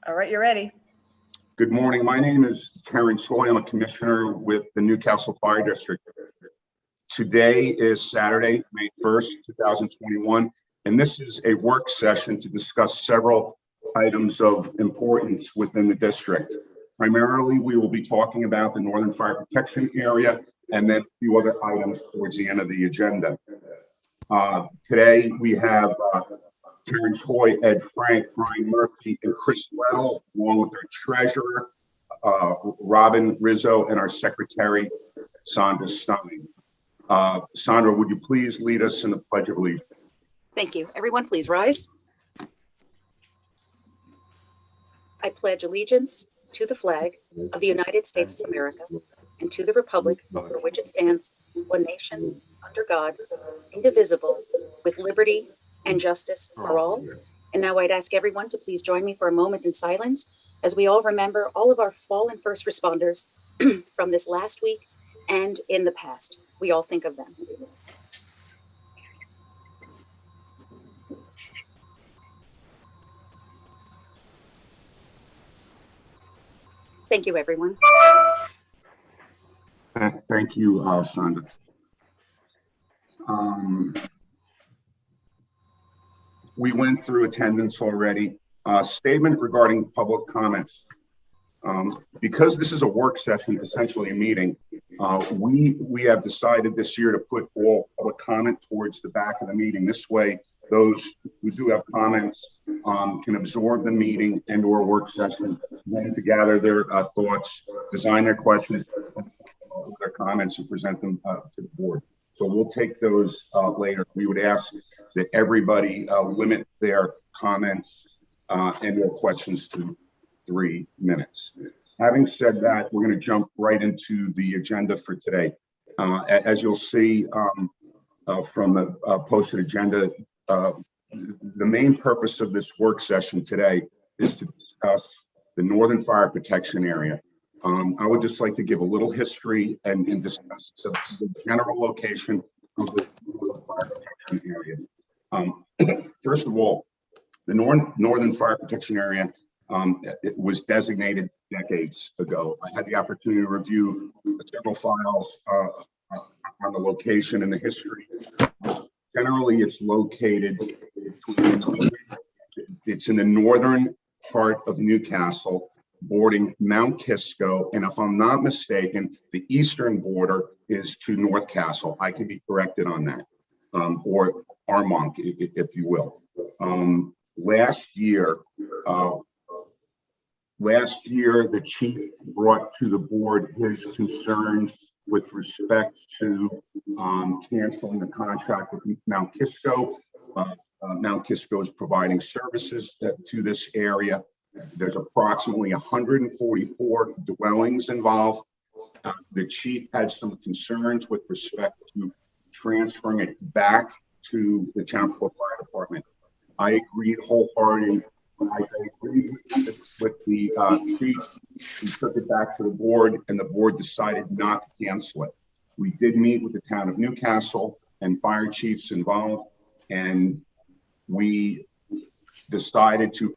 All right, you're ready. Good morning. My name is Terrence Hoy. I'm a commissioner with the Newcastle Fire District. Today is Saturday, May 1st, 2021, and this is a work session to discuss several items of importance within the district. Primarily, we will be talking about the Northern Fire Protection Area and then a few other items towards the end of the agenda. Today, we have Terrence Hoy, Ed Frank, Brian Murphy, and Chris Weddle, along with our treasurer, Robin Rizzo, and our secretary, Sandra Stein. Sandra, would you please lead us in the Pledge of Allegiance? Thank you. Everyone, please rise. I pledge allegiance to the flag of the United States of America and to the republic for which it stands, one nation, under God, indivisible, with liberty and justice for all. And now I'd ask everyone to please join me for a moment in silence as we all remember all of our fallen first responders from this last week and in the past. We all think of them. Thank you, everyone. Thank you, Sandra. We went through attendance already. Statement regarding public comments. Because this is a work session, essentially a meeting, we have decided this year to put all public comment towards the back of the meeting. This way, those who do have comments can absorb the meeting and or work session, then to gather their thoughts, design their questions, their comments, and present them to the board. So we'll take those later. We would ask that everybody limit their comments and their questions to 3 minutes. Having said that, we're going to jump right into the agenda for today. As you'll see from the posted agenda, the main purpose of this work session today is to discuss the Northern Fire Protection Area. I would just like to give a little history and discuss the general location of the Northern Fire Protection Area. First of all, the Northern Fire Protection Area it was designated decades ago. I had the opportunity to review several files on the location and the history. Generally, it's located, it's in the northern part of Newcastle, bordering Mount Kisco, and if I'm not mistaken, the eastern border is to North Castle. I can be corrected on that, or Armonk, if you will. Last year, the chief brought to the board his concerns with respect to canceling the contract with Mount Kisco. Mount Kisco is providing services to this area. There's approximately 144 dwellings involved. The chief had some concerns with respect to transferring it back to the Champaport Fire Department. I agreed wholeheartedly. I agreed with the chief. We took it back to the board, and the board decided not to cancel it. We did meet with the town of Newcastle and fire chiefs involved, and we decided to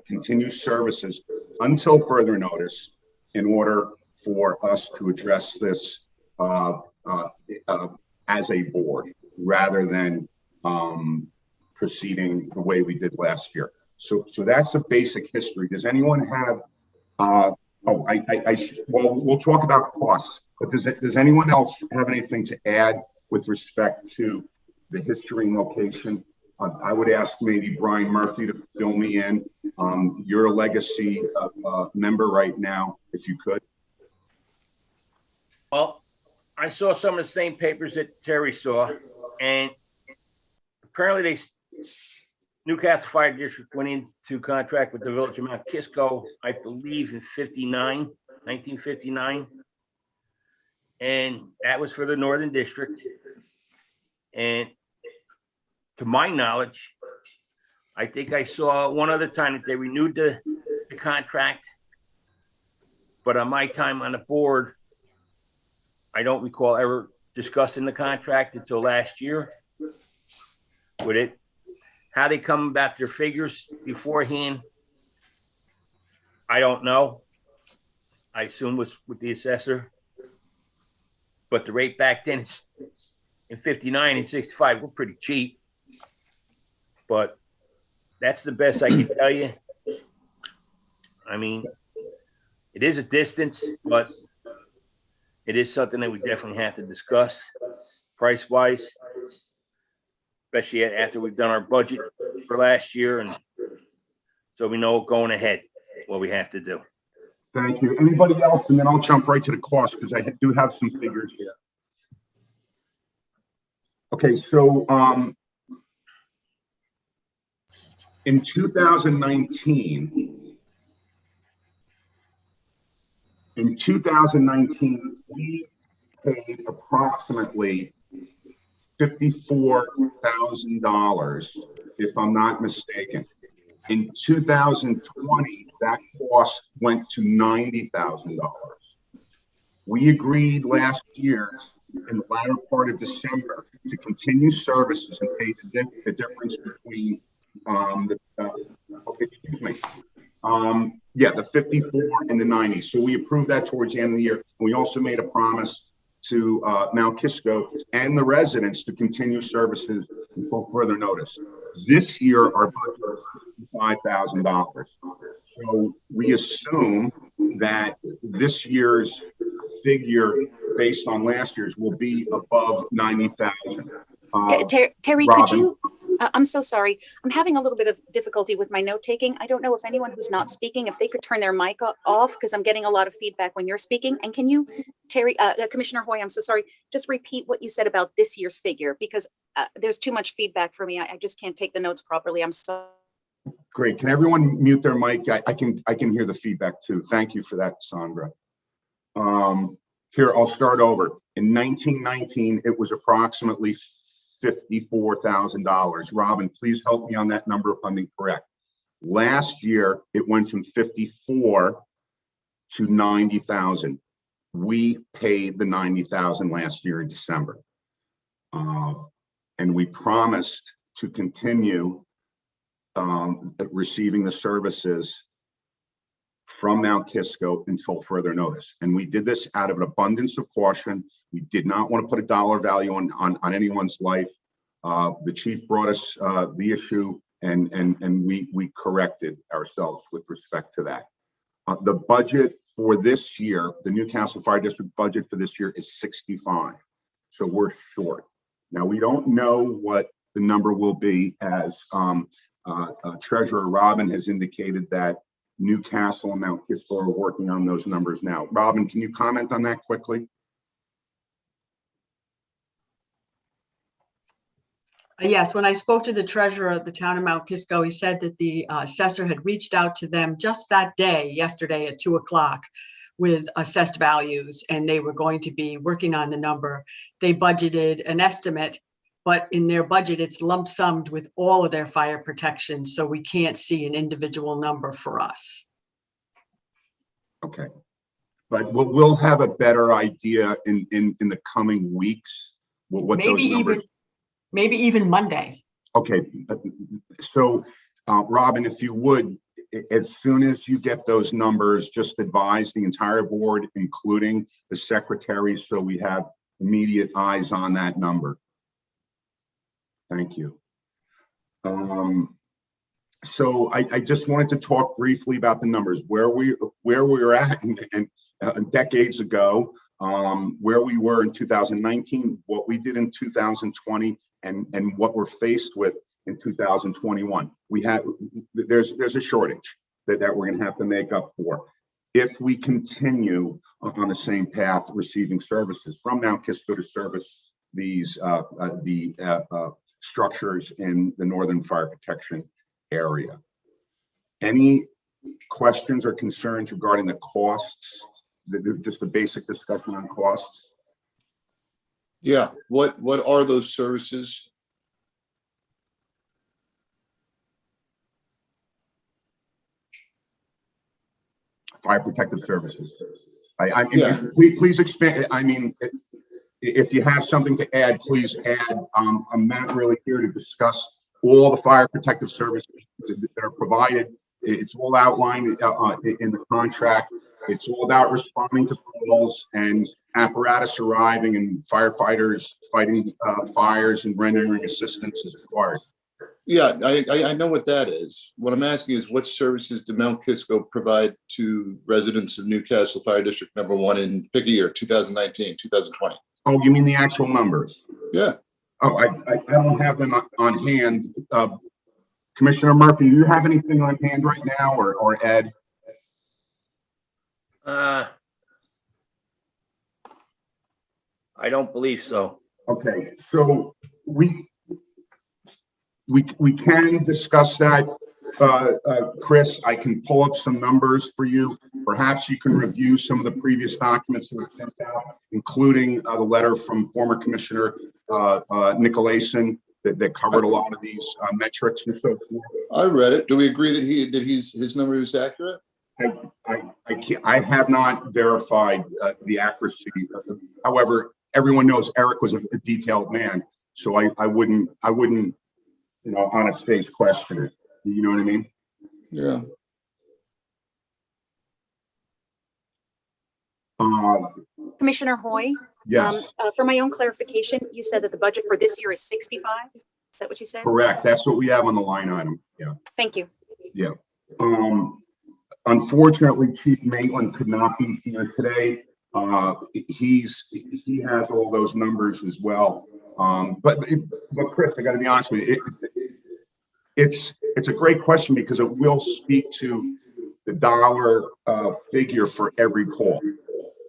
continue services until further notice in order for us to address this as a board rather than proceeding the way we did last year. So that's the basic history. Does anyone have, well, we'll talk about costs, but does anyone else have anything to add with respect to the history and location? I would ask maybe Brian Murphy to fill me in. You're a legacy member right now, if you could. Well, I saw some of the same papers that Terry saw, and apparently Newcastle Fire District went into contract with the village of Mount Kisco, I believe in 1959. And that was for the Northern District. And to my knowledge, I think I saw one other time that they renewed the contract. But on my time on the board, I don't recall ever discussing the contract until last year. With it, how they come about their figures beforehand, I don't know. I assume was with the assessor. But the rate back then in 59 and 65 were pretty cheap. But that's the best I can tell you. I mean, it is a distance, but it is something that we definitely have to discuss price-wise, especially after we've done our budget for last year, and so we know going ahead what we have to do. Thank you. Anybody else? And then I'll jump right to the cost because I do have some figures here. Okay, so in 2019, we paid approximately $54,000, if I'm not mistaken. In 2020, that cost went to $90,000. We agreed last year in the latter part of December to continue services and pay the difference between the 54 and the 90. So we approved that towards the end of the year. We also made a promise to Mount Kisco and the residents to continue services until further notice. This year, our budget is $65,000. So we assume that this year's figure, based on last year's, will be above 90,000. Terry, Robin, could you? I'm so sorry. I'm having a little bit of difficulty with my note taking. I don't know if anyone who's not speaking, if they could turn their mic off, because I'm getting a lot of feedback when you're speaking. And can you, Terry, Commissioner Hoy, I'm so sorry, just repeat what you said about this year's figure, because there's too much feedback for me. I just can't take the notes properly. I'm sorry. Great. Can everyone mute their mic? I can hear the feedback too. Thank you for that, Sandra. Here, I'll start over. In 1919, it was approximately $54,000. Robin, please help me on that number if I'm incorrect. Last year, it went from 54 to 90,000. We paid the 90,000 last year in December. And we promised to continue receiving the services from Mount Kisco until further notice. And we did this out of an abundance of caution. We did not want to put a dollar value on anyone's life. The chief brought us the issue, and we corrected ourselves with respect to that. The budget for this year, the Newcastle Fire District budget for this year is 65. So we're short. Now, we don't know what the number will be, as Treasurer Robin has indicated that Newcastle and Mount Kisco are working on those numbers now. Robin, can you comment on that quickly? Yes, when I spoke to the treasurer of the town of Mount Kisco, he said that the assessor had reached out to them just that day, yesterday at 2 o'clock, with assessed values, and they were going to be working on the number. They budgeted an estimate, but in their budget, it's lump summed with all of their fire protection, so we can't see an individual number for us. Okay, but we'll have a better idea in the coming weeks what those numbers. Maybe even Monday. Okay, so Robin, if you would, as soon as you get those numbers, just advise the entire board, including the secretary, so we have immediate eyes on that number. Thank you. So I just wanted to talk briefly about the numbers, where we were at and decades ago, where we were in 2019, what we did in 2020, and what we're faced with in 2021. There's a shortage that we're going to have to make up for if we continue on the same path, receiving services from Mount Kisco to service these structures in the Northern Fire Protection area. Any questions or concerns regarding the costs? Just a basic discussion on costs. Yeah, what are those services? Fire protective services. Yeah. Please expand. I mean, if you have something to add, please add. I'm not really here to discuss all the fire protective services that are provided It's all outlined in the contract. It's all about responding to calls and apparatus arriving and firefighters fighting fires and rendering assistance as required. Yeah, I know what that is. What I'm asking is what services do Mount Kisco provide to residents of Newcastle Fire District number 1 in, pick a year, 2019, 2020? Oh, you mean the actual numbers? Yeah. Oh, I don't have them on hand. Commissioner Murphy, do you have anything on hand right now, or Ed? I don't believe so. Okay, so we can discuss that. Chris, I can pull up some numbers for you. Perhaps you can review some of the previous documents that were sent out, including the letter from former Commissioner Nicolason that covered a lot of these metrics and so forth. I read it. Do we agree that his number is accurate? I have not verified the accuracy. However, everyone knows Eric was a detailed man, so I wouldn't, on its face question it. You know what I mean? Yeah. Commissioner Hoy, Yes, for my own clarification, you said that the budget for this year is 65? Is that what you said? correct. That's what we have on the line item. Yeah. Thank you. Yeah. Unfortunately, Chief Maitland could not be here today. He has all those numbers as well. But Chris, I got to be honest with you. It's a great question because it will speak to the dollar figure for every call,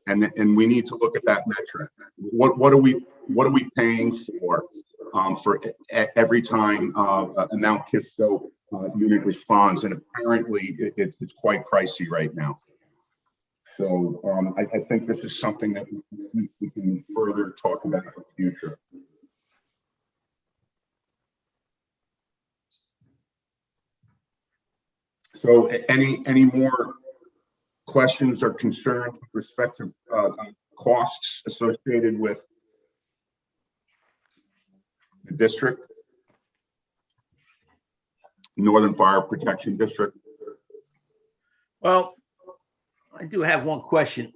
and we need to look at that metric. What are we paying for every time a Mount Kisco unit responds? And apparently it's quite pricey right now. So I think this is something that we can further talk about in the future. So any more questions or concerns with respect to costs associated with the district, Northern Fire Protection District? Well, I do have one question.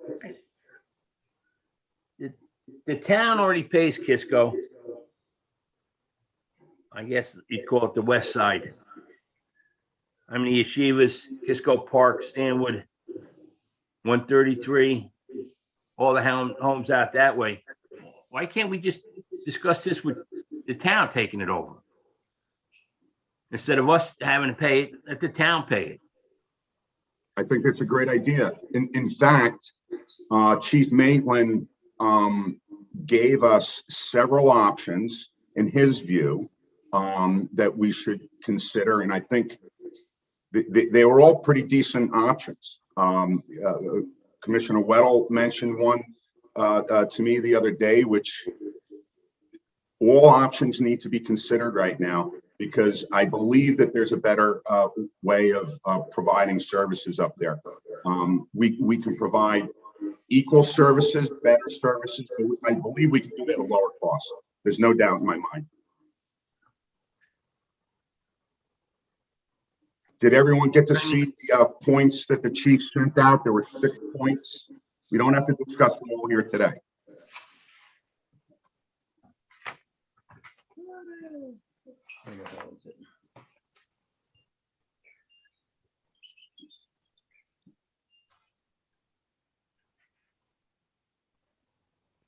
The town already pays Kisco. I guess you'd call it the west side. I mean, the Yeshivas, Kisco Park, Stanwood, 133, all the homes out that way. Why can't we just discuss this with the town taking it over? Instead of us having to pay it, let the town pay it. I think that's a great idea. In fact, Chief Maitland gave us several options in his view that we should consider, and I think they were all pretty decent options. Commissioner Weddle mentioned one to me the other day, which all options need to be considered right now, because I believe that there's a better way of providing services up there. We can provide equal services, better services. I believe we can do it at a lower cost. There's no doubt in my mind. Did everyone get to see the points that the chief sent out? There were 6 points. We don't have to discuss them all here today.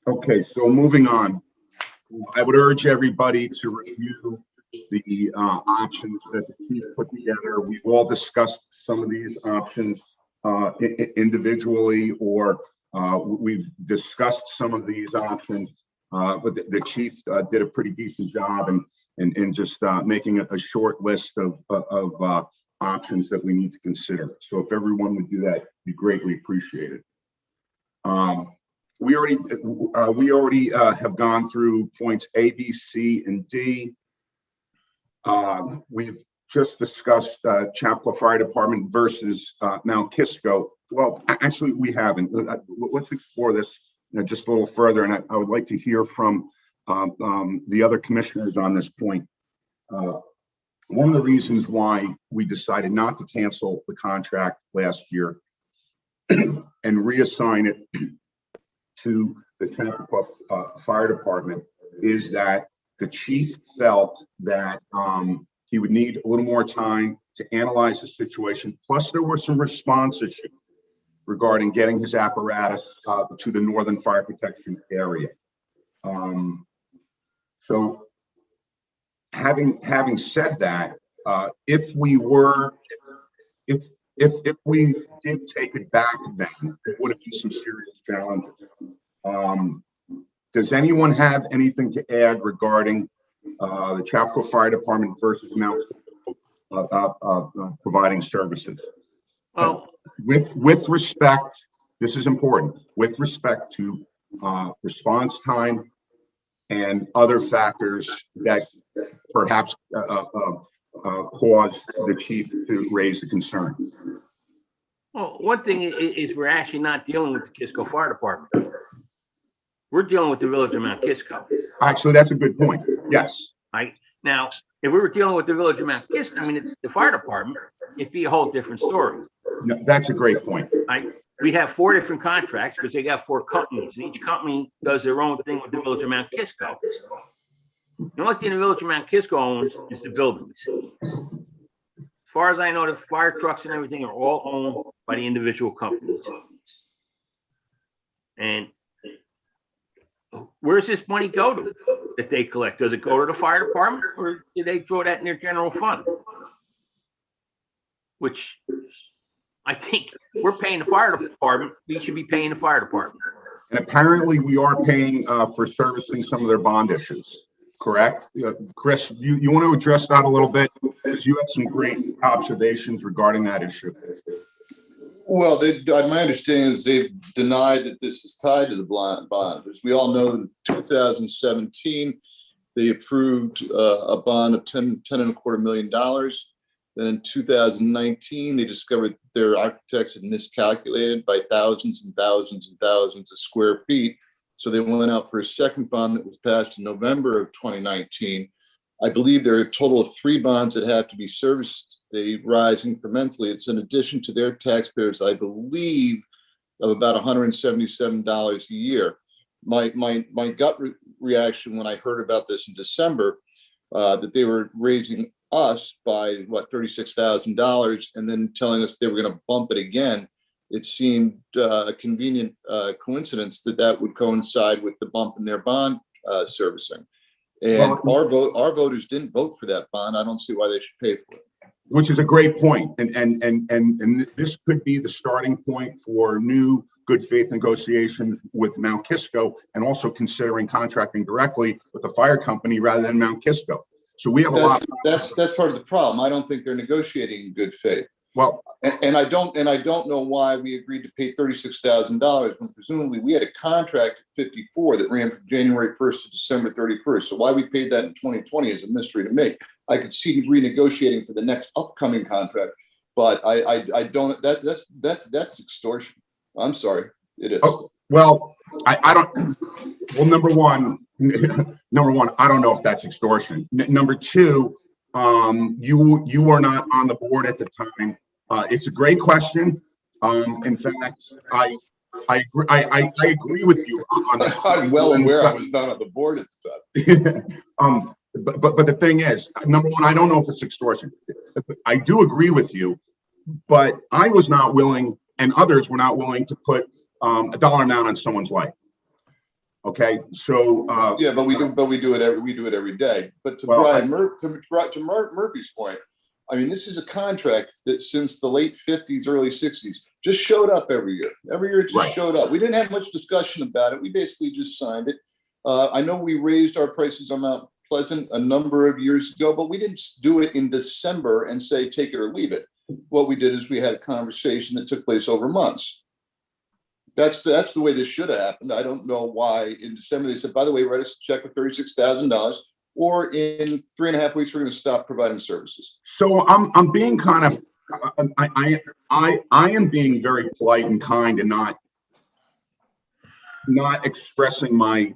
Okay, so moving on. I would urge everybody to review the options that the chief put together. We've all discussed some of these options individually, or we've discussed some of these options, but the chief did a pretty decent job in just making a short list of options that we need to consider. So if everyone would do that, it'd be greatly appreciated. We already have gone through points A, B, C, and D. We've just discussed Chapel Fire Department versus Mount Kisco. Well, actually, we haven't. Let's explore this just a little further, and I would like to hear from the other commissioners on this point. one of the reasons why we decided not to cancel the contract last year and reassign it to the Chappaqua Fire Department is that the chief felt that he would need a little more time to analyze the situation. Plus, there were some response issues regarding getting his apparatus to the Northern Fire Protection area. So, having said that, if we did take it back, then there would have been some serious challenges. Does anyone have anything to add regarding the Chappaqua Fire Department versus Mount providing services? Well, With respect, this is important, with respect to response time and other factors that perhaps cause the chief to raise the concern. well, one thing is we're actually not dealing with the Kisco Fire Department. We're dealing with the village of Mount Kisco. Actually, that's a good point. Yes. Right? Now, if we were dealing with the village of Mount Kisco, I mean, it's the fire department, it'd be a whole different story. No, that's a great point. Right? We have 4 different contracts because they got 4 companies, and each company does their own thing with the village of Mount Kisco. The only thing the village of Mount Kisco owns is the buildings. As far as I know, the fire trucks and everything are all owned by the individual companies. And where's this money go to that they collect? Does it go to the fire department, or do they throw that in their general fund? Which I think we're paying the fire department. We should be paying the fire department. And apparently we are paying for servicing some of their bond issues, correct? Chris, you want to address that a little bit? Because you have some great observations regarding that issue. Well, my understanding is they've denied that this is tied to the bond. As we all know, in 2017, they approved a bond of $10.25 million. Then in 2019, they discovered that their architects had miscalculated by thousands and thousands and thousands of square feet. So they went out for a second bond that was passed in November of 2019. I believe there are a total of 3 bonds that have to be serviced. They rise incrementally. It's in addition to their taxpayers, I believe, of about $177 a year. My gut reaction when I heard about this in December, that they were raising us by $36,000 and then telling us they were going to bump it again. It seemed a convenient coincidence that would coincide with the bump in their bond servicing. And our voters didn't vote for that bond. I don't see why they should pay for it. Which is a great point. And this could be the starting point for new good faith negotiation with Mount Kisco, and also considering contracting directly with a fire company rather than Mount Kisco. So we have a lot. That's part of the problem. I don't think they're negotiating in good faith. Well, and I don't know why we agreed to pay $36,000 when presumably we had a contract at 54 that ran from January 1st to December 31st. So why we paid that in 2020 is a mystery to me. I could see renegotiating for the next upcoming contract, but I don't. That's extortion. I'm sorry, it is. Oh, well, I don't. Well, number one, I don't know if that's extortion. Number two, you were not on the board at the time. It's a great question. In fact, I agree with you on that. I'm well aware I was not on the board at the time. But the thing is, number one, I don't know if it's extortion. I do agree with you, but I was not willing, and others were not willing to put a dollar amount on someone's life. Okay, so yeah, but we do it every day. But to Murphy's point, I mean, this is a contract that since the late 50s, early 60s, just showed up every year. Every year it just showed up. We didn't have much discussion about it. We basically just signed it. I know we raised our prices on Mount Pleasant a number of years ago, but we didn't do it in December and say, take it or leave it. What we did is we had a conversation that took place over months. That's the way this should have happened. I don't know why in December they said, by the way, write us a check for $36,000, or in 3.5 weeks we're going to stop providing services. So I'm being kind of I am being very polite and kind and not expressing my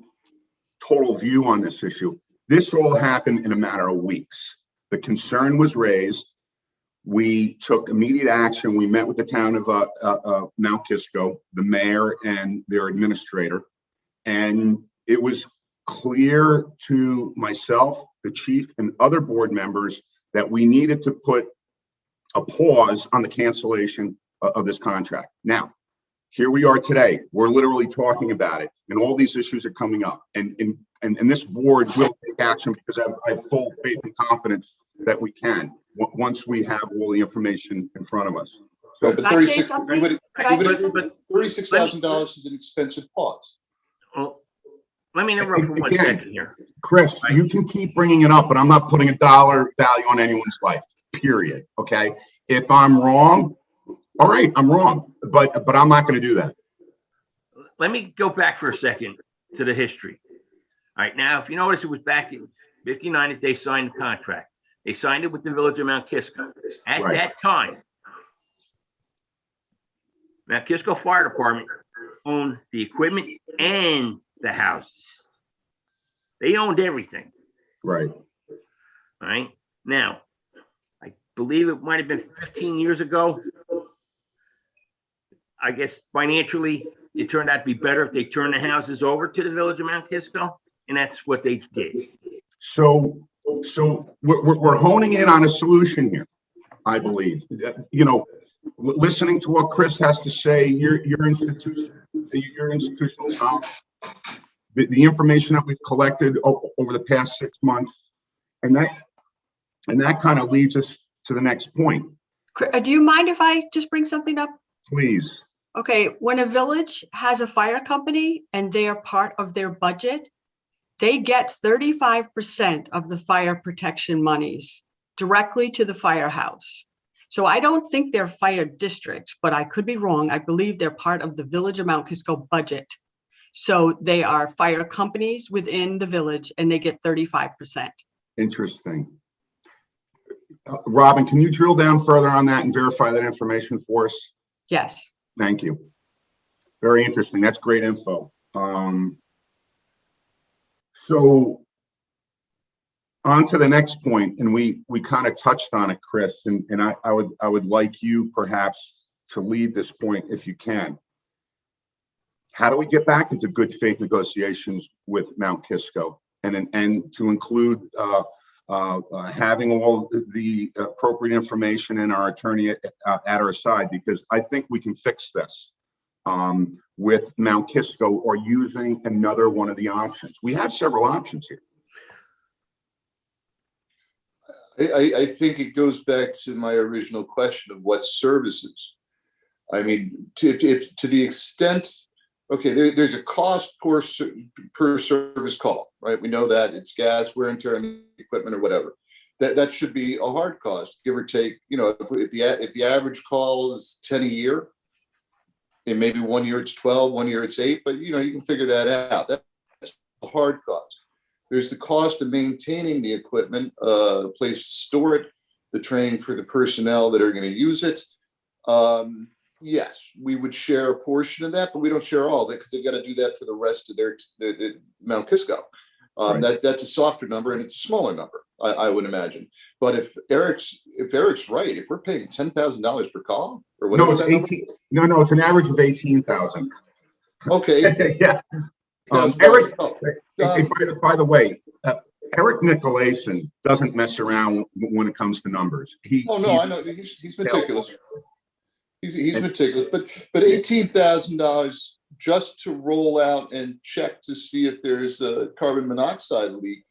total view on this issue. This all happened in a matter of weeks. The concern was raised. We took immediate action. We met with the town of Mount Kisco, the mayor and their administrator, and it was clear to myself, the chief, and other board members that we needed to put a pause on the cancellation of this contract. Now, here we are today. We're literally talking about it, and all these issues are coming up. And this board will take action because I have full faith and confidence that we can once we have all the information in front of us. So, But Can I say something? Could I say something? $36,000 is an expensive pause. Well, let me interrupt for 1 second here. Chris, you can keep bringing it up, but I'm not putting a dollar value on anyone's life, period. Okay? If I'm wrong, all right, I'm wrong, but I'm not going to do that. Let me go back for a second to the history. All right, now, if you notice, it was back in 59 that they signed the contract. They signed it with the village of Mount Kisco. At Right. that time, Mount Kisco Fire Department owned the equipment and the houses. They owned everything. Right. All right. Now, I believe it might have been 15 years ago. I guess financially, it turned out to be better if they turned the houses over to the village of Mount Kisco, and that's what they did. So we're honing in on a solution here, I believe. You know, listening to what Chris has to say, your institutional knowledge, the information that we've collected over the past 6 months, and that kind of leads us to the next point. Do you mind if I just bring something up? Please. Okay, when a village has a fire company and they are part of their budget, they get 35% of the fire protection monies directly to the firehouse. So I don't think they're fire districts, but I could be wrong. I believe they're part of the Village of Mount Kisco budget. So they are fire companies within the village and they get 35%. Interesting. Robin, can you drill down further on that and verify that information for us? Yes. Thank you. Very interesting. That's great info. So on to the next point, and we kind of touched on it, Chris, and I would like you perhaps to lead this point if you can. How do we get back into good faith negotiations with Mount Kisco and to include having all the appropriate information and our attorney at our side, because I think we can fix this with Mount Kisco or using another one of the options. We have several options here. I think it goes back to my original question of what services. I mean, to the extent, okay, there's a cost per service call, right? We know that it's gas, wear and tear on the equipment or whatever. That should be a hard cost, give or take. You know, if the average call is 10 a year, and maybe 1 year it's 12, 1 year it's 8, but you know, you can figure that out. That's a hard cost. There's the cost of maintaining the equipment, place to store it, the training for the personnel that are going to use it. Yes, we would share a portion of that, but we don't share all of it because they've got to do that for the rest of their Mount Kisco. Right. That's a softer number and it's a smaller number, I would imagine. But if Eric's right, if we're paying $10,000 per call or whatever, no, it's 18. No, it's an average of 18,000. Okay. Yeah. Eric. By the way, Eric Nicolason doesn't mess around when it comes to numbers. I know he's meticulous. He's meticulous, but $18,000 just to roll out and check to see if there's a carbon monoxide leak.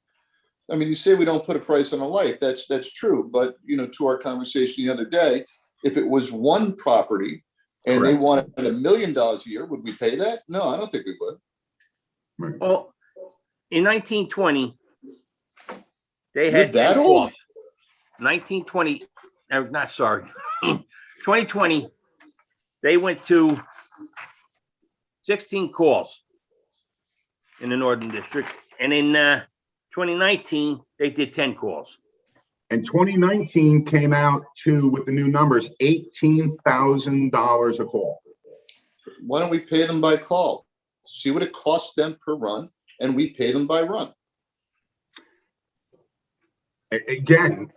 I mean, you say we don't put a price on a life. That's true, but you know, to our conversation the other day, if it was one property and Correct. They wanted $1 million a year, would we pay that? No, I don't think we would. Right. Well, in 1920, they You're had that 10 old? calls. 1920, not sorry, 2020, they went to 16 calls in the Northern District. And in 2019, they did 10 calls. And 2019 came out to, with the new numbers, $18,000 a call. Why don't we pay them by call? See what it costs them per run, and we pay them by run. Again,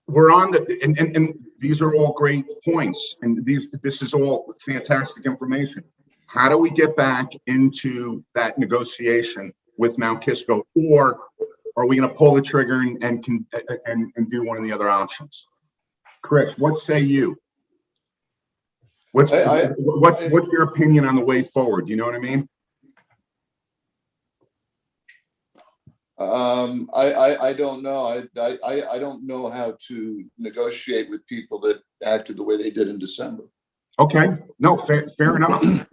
we're on the, and these are all great points, and this is all fantastic information. How do we get back into that negotiation with Mount Kisco, or are we going to pull the trigger and do one of the other options? Chris, what say you? What's your opinion on the way forward? You know what I mean? I don't know. I don't know how to negotiate with people that acted the way they did in December. Okay, no, fair enough.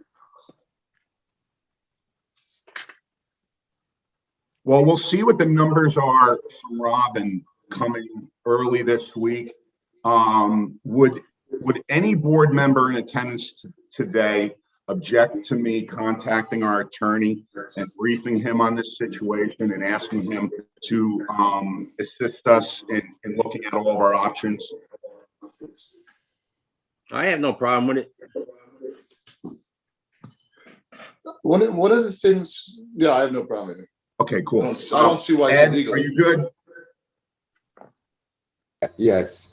Well, we'll see what the numbers are from Robin coming early this week. Would any board member in attendance today object to me contacting our attorney and briefing him on this situation and asking him to assist us in looking at all of our options? I have no problem with it. One of the things, yeah, I have no problem with it. Okay, cool. I don't see why it's Ed, illegal. are you good? Yes.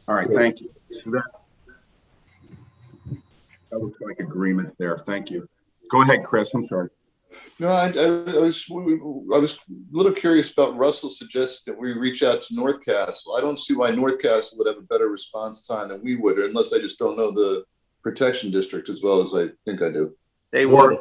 All right, thank you. So that looks like agreement there. Thank you. Go ahead, Chris. I'm sorry. No, I was a little curious about Russell suggesting that we reach out to Newcastle. I don't see why Newcastle would have a better response time than we would, unless I just don't know the protection district as well as I think I do. They would.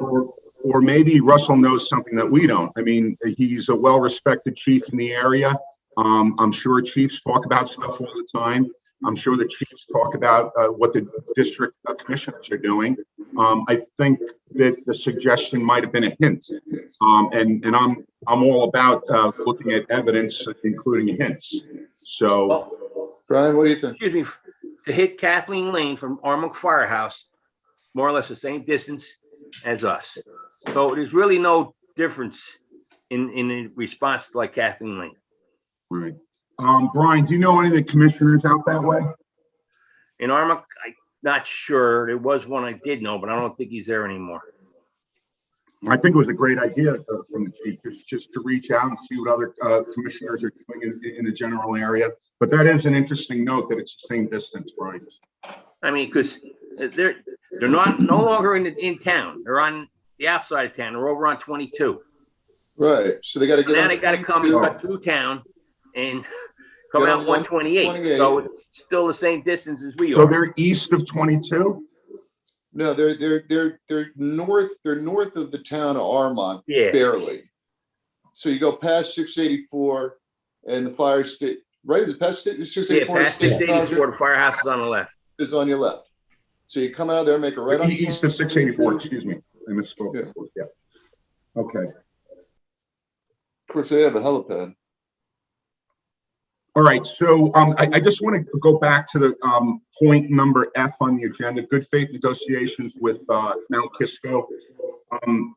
Or maybe Russell knows something that we don't. I mean, he's a well-respected chief in the area. I'm sure chiefs talk about stuff all the time. I'm sure the chiefs talk about what the district commissioners are doing. I think that the suggestion might have been a hint, and I'm all about looking at evidence, including hints. So, Brian, what do you think? Excuse me, to hit Kathleen Lane from Armonk Firehouse, more or less the same distance as us. So there's really no difference in the response to like Kathleen Lane. right. Brian, do you know any of the commissioners out that way? In Armonk, I'm not sure. There was one I did know, but I don't think he's there anymore. I think it was a great idea from the chief just to reach out and see what other commissioners are doing in the general area. But that is an interesting note that it's the same distance, Brian. I mean, because they're not no longer in town. They're on the outside of town. They're over on 22. Right. So they got to get Now on they got to come 22. and cut through town and come out 128. So it's still the same distance as we are. So they're east of 22? No, they're north. They're north of the town of Armonk, Yeah. barely. So you go past 684 and the fire station. Right? Is it past 684? Yeah, past 684, the firehouse is on the left. Is on your left. So you come out there, make a right on East of 684, excuse me. I misspoke. Yeah. Yeah. Okay. Of course, they have a helipad. All right. So I just want to go back to the point number F on the agenda, good faith negotiations with Mount Kisco.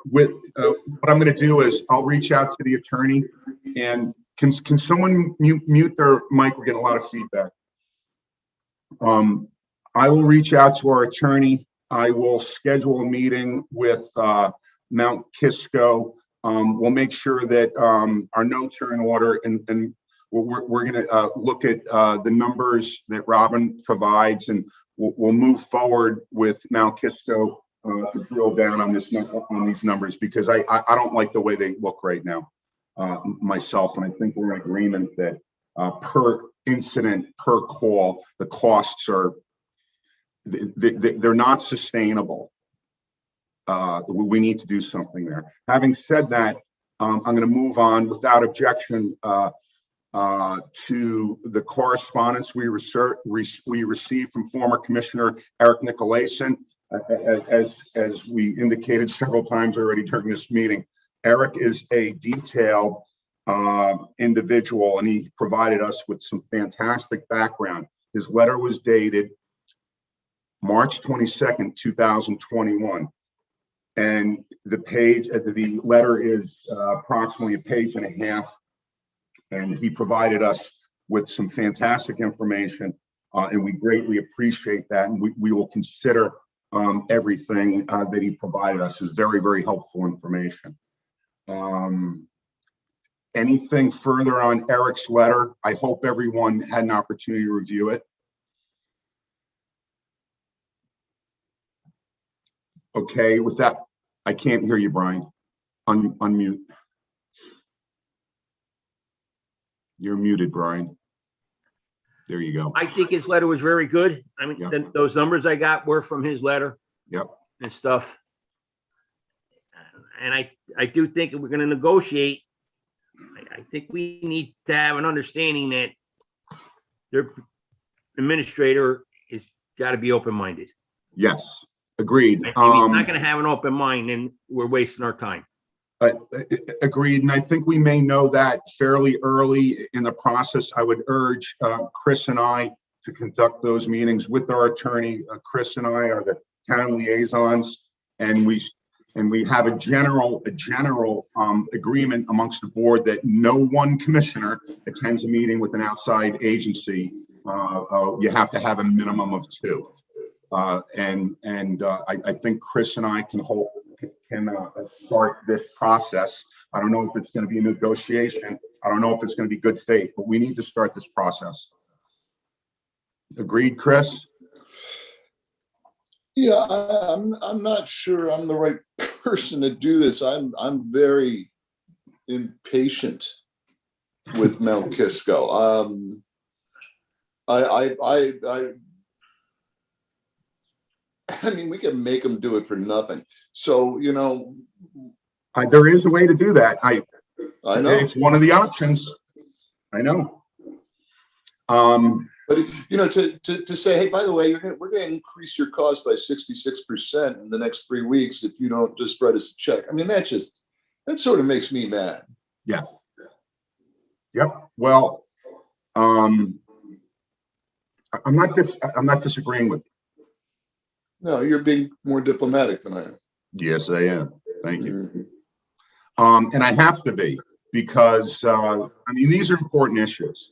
What I'm going to do is I'll reach out to the attorney, and can someone mute their mic? We're getting a lot of feedback. I will reach out to our attorney. I will schedule a meeting with Mount Kisco. We'll make sure that our notes are in order, and we're going to look at the numbers that Robin provides, and we'll move forward with Mount Kisco to drill down on these numbers, because I don't like the way they look right now myself, and I think we're in agreement that per incident, per call, the costs are they're not sustainable. We need to do something there. Having said that, I'm going to move on without objection to the correspondence we received from former Commissioner Eric Nicolason. As we indicated several times already during this meeting, Eric is a detailed individual, and he provided us with some fantastic background. His letter was dated March 22nd, 2021. And the letter is approximately a page and a half. And he provided us with some fantastic information, and we greatly appreciate that. And we will consider everything that he provided us as very, very helpful information. Anything further on Eric's letter? I hope everyone had an opportunity to review it. Okay, with that, I can't hear you, Brian. Unmute. You're muted, Brian. There you go. I think his letter was very good. I mean, Yep. those numbers I got were from his letter Yep. and stuff. And I do think if we're going to negotiate, I think we need to have an understanding that their administrator is got to be open-minded. Yes, agreed. If he's not going to have an open mind, then we're wasting our time. Agreed, and I think we may know that fairly early in the process. I would urge Chris and I to conduct those meetings with our attorney. Chris and I are the town liaisons, and we have a general agreement amongst the board that no one commissioner attends a meeting with an outside agency. You have to have a minimum of 2. I think Chris and I can start this process. I don't know if it's going to be a negotiation. I don't know if it's going to be good faith, but we need to start this process. Agreed, Chris? Yeah, I'm not sure I'm the right person to do this. I'm very impatient with Mount Kisco. I mean, we can make them do it for nothing. So, you know, there is a way to do that. I know it's one of the options. I know. But you know, to say, hey, by the way, we're going to increase your cost by 66% in the next 3 weeks if you don't just write us a check. I mean, that sort of makes me mad. Yeah. Yep. Well, I'm not disagreeing with you. No, you're being more diplomatic than I am. Yes, I am. Thank you. And I have to be, because I mean, these are important issues.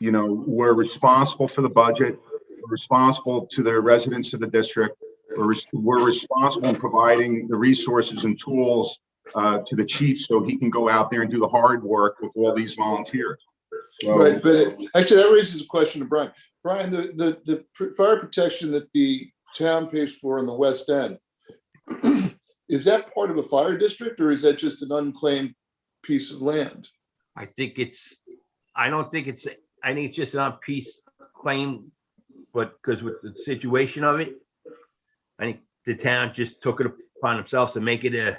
You know, we're responsible for the budget. We're responsible to the residents of the district. We're responsible in providing the resources and tools to the chief so he can go out there and do the hard work with all these volunteers. So, right, but actually that raises a question to Brian. Brian, the fire protection that the town pays for in the West End, is that part of a fire district, or is that just an unclaimed piece of land? I think it's just on piece claim, but because with the situation of it, I think the town just took it upon themselves to make it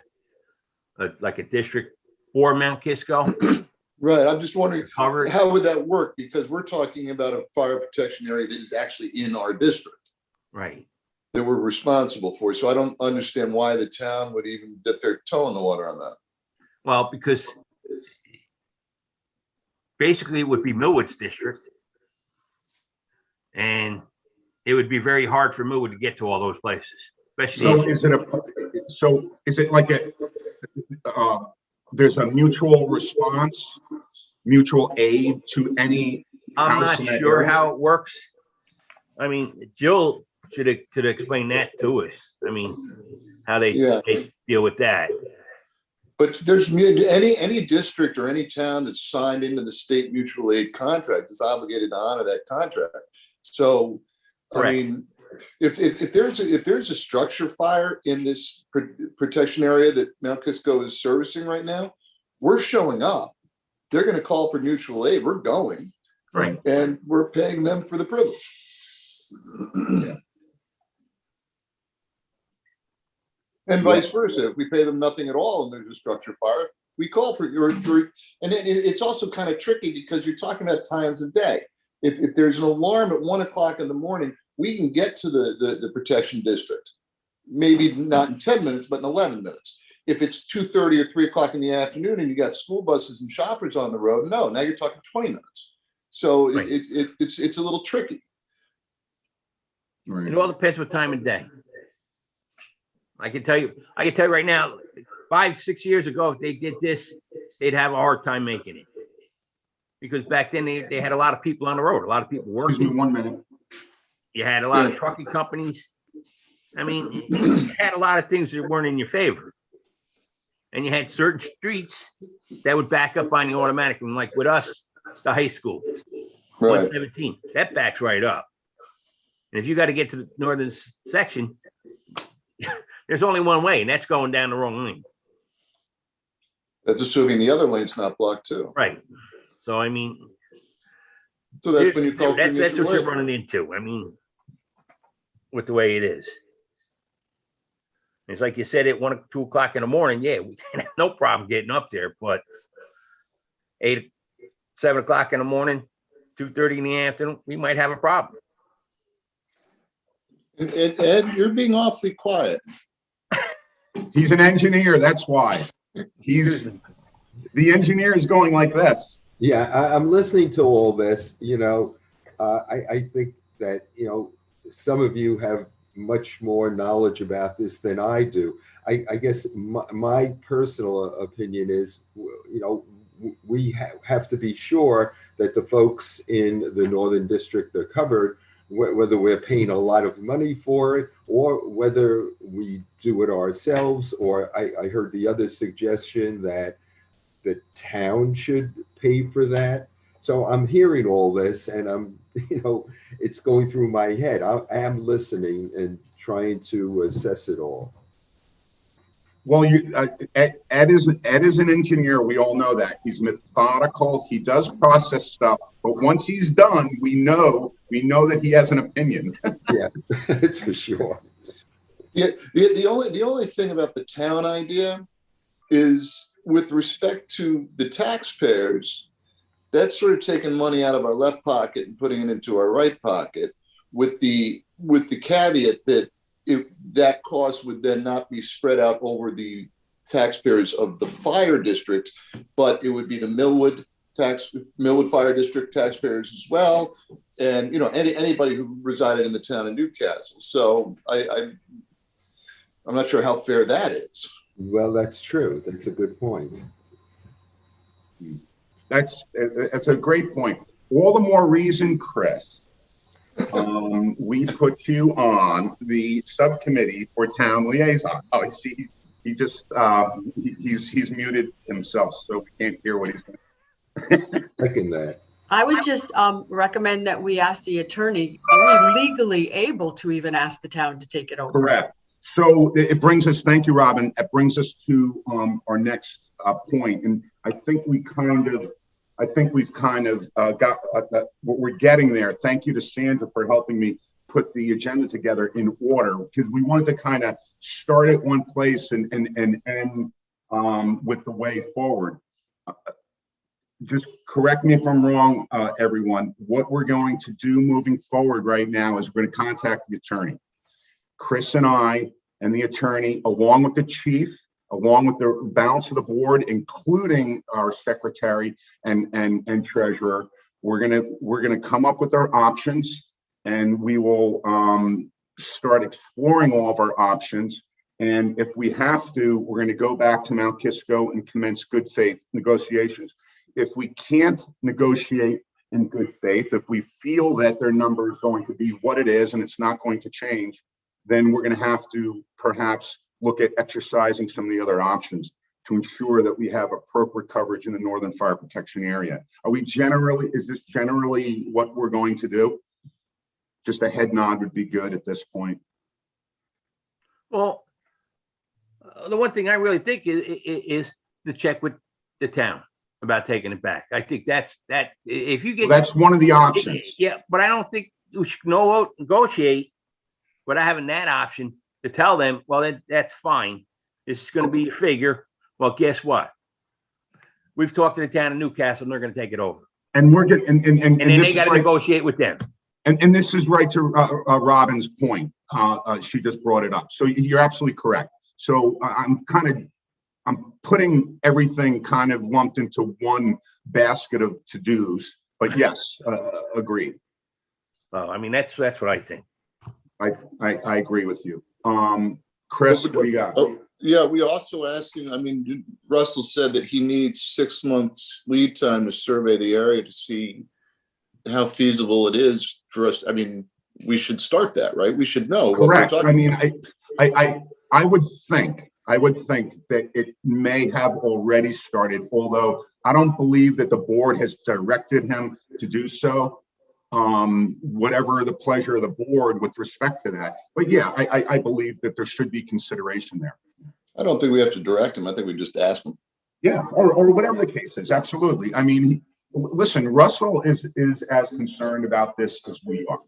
like a district for Mount Kisco. Right. I'm just wondering, Covered. how would that work? Because we're talking about a fire protection area that is actually in our district. Right. That we're responsible for. So I don't understand why the town would even dip their toe in the water on that. Well, because basically it would be Millwood's district, and it would be very hard for Millwood to get to all those places, especially. So is it like there's a mutual response, mutual aid to any I'm house not in that sure area? how it works. I mean, Jill could explain that to us. I mean, how they deal with that. But there's any district or any town that's signed into the state mutual aid contract is obligated to honor that contract. So, Correct. I mean, if there's a structure fire in this protection area that Mount Kisco is servicing right now, we're showing up. They're going to call for mutual aid. We're going, Right, and we're paying them for the privilege. And vice versa. If we pay them nothing at all and there's a structure fire, we call for your and it's also kind of tricky because you're talking about times of day. If there's an alarm at 1 o'clock in the morning, we can get to the protection district, maybe not in 10 minutes, but in 11 minutes. If it's 2:30 or 3 o'clock in the afternoon and you got school buses and shoppers on the road, no, now you're talking 20 minutes. So Right. it's a little tricky. Right. it all depends what time of day. I can tell you right now, 5-6 years ago, if they did this, they'd have a hard time making it. Because back then they had a lot of people on the road, a lot of people Excuse me working. 1 minute. You had a lot of trucking companies. I mean, you had a lot of things that weren't in your favor. and you had certain streets that would back up on you automatically. Like with us, the high school, Right. 117, that backs right up. And if you got to get to the northern section, there's only one way, and that's going down the wrong lane. That's assuming the other lane's not blocked too. Right. So, I mean, So that's when you call for that's what mutual you're aid. running into. I mean, with the way it is. It's like you said at 1 or 2 o'clock in the morning. Yeah, we have no problem getting up there, but 7 o'clock in the morning, 2:30 in the afternoon, we might have a problem. And Ed, you're being awfully quiet. He's an engineer, that's why. The engineer is going like this. Yeah, I'm listening to all this, I think that, some of you have much more knowledge about this than I do. I guess my personal opinion is, we have to be sure that the folks in the Northern District are covered, whether we're paying a lot of money for it or whether we do it ourselves, or I heard the other suggestion that the town should pay for that. So I'm hearing all this and I'm, it's going through my head. I am listening and trying to assess it all. Well, Ed is an engineer. We all know that. He's methodical. He does process stuff, but once he's done, we know that he has an opinion. Yeah, it's for sure. Yeah, the only thing about the town idea is with respect to the taxpayers, that's sort of taking money out of our left pocket and putting it into our right pocket, with the caveat that that cost would then not be spread out over the taxpayers of the fire district, but it would be the Millwood Fire District taxpayers as well, and anybody who resided in the town of Newcastle. So I'm not sure how fair that is. Well, that's true. That's a good point. That's a great point. All the more reason, Chris, we put you on the subcommittee for town liaison. Oh, you see, he just he's muted himself, so we can't hear what he's saying. Second that. I would just recommend that we ask the attorney, are we legally able to even ask the town to take it over? Correct. So it brings us, thank you, Robin. It brings us to our next point. And I think we've kind of got what we're getting there. Thank you to Sandra for helping me put the agenda together in order, because we wanted to kind of start at one place and end with the way forward. Just correct me if I'm wrong, everyone. What we're going to do moving forward right now is we're going to contact the attorney. Chris and I and the attorney, along with the chief, along with the balance of the board, including our secretary and treasurer, we're gonna come up with our options, and we will start exploring all of our options. And if we have to, we're going to go back to Mount Kisco and commence good faith negotiations. If we can't negotiate in good faith, if we feel that their number is going to be what it is and it's not going to change, then we're going to have to perhaps look at exercising some of the other options to ensure that we have appropriate coverage in the Northern Fire Protection Area. Is this generally what we're going to do? Just a head nod would be good at this point. Well, the one thing I really think is to check with the town about taking it back. I think that if you get, Well, that's one of the options. Yeah, but I don't think we should negotiate without having that option to tell them, well, that's fine. This is going to be your figure. Well, guess what? We've talked to the town of Newcastle, and they're going to take it over. And we're getting, and then they got to negotiate with them. And this is right to Robin's point. She just brought it up. So you're absolutely correct. So I'm putting everything kind of lumped into one basket of to-dos. But yes, agreed. Well, I mean, that's what I think. I agree with you. Chris, what do you got? Oh, yeah, we also asked him, I mean, Russell said that he needs 6 months lead time to survey the area to see how feasible it is for us. I mean, we should start that, right? We should know. Correct. I mean, I would think I would think that it may have already started, although I don't believe that the board has directed him to do so. Whatever the pleasure of the board with respect to that. But yeah, I believe that there should be consideration there. I don't think we have to direct him. I think we just ask him. Yeah, or whatever the case is, absolutely. I mean, listen, Russell is as concerned about this as we are.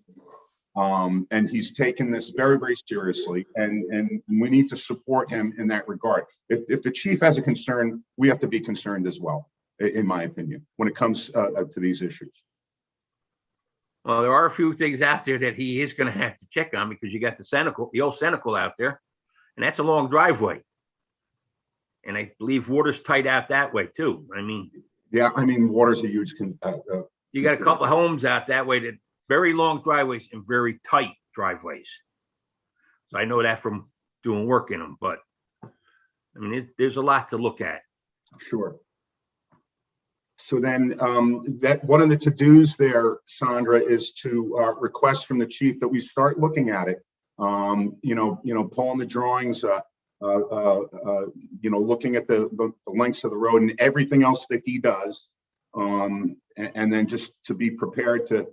And he's taken this very, very seriously, and we need to support him in that regard. If the chief has a concern, we have to be concerned as well, in my opinion, when it comes to these issues. Well, there are a few things out there that he is going to have to check on, because you got the old Senecal out there, and that's a long driveway. And I believe water's tight out that way too. I mean, yeah, I mean, water's a huge. You got a couple of homes out that way that very long driveways and very tight driveways. So I know that from doing work in them, but I mean, there's a lot to look at. Sure. So then that one of the to-dos there, Sandra, is to request from the chief that we start looking at it. Pulling the drawings, looking at the lengths of the road and everything else that he does. And then just to be prepared to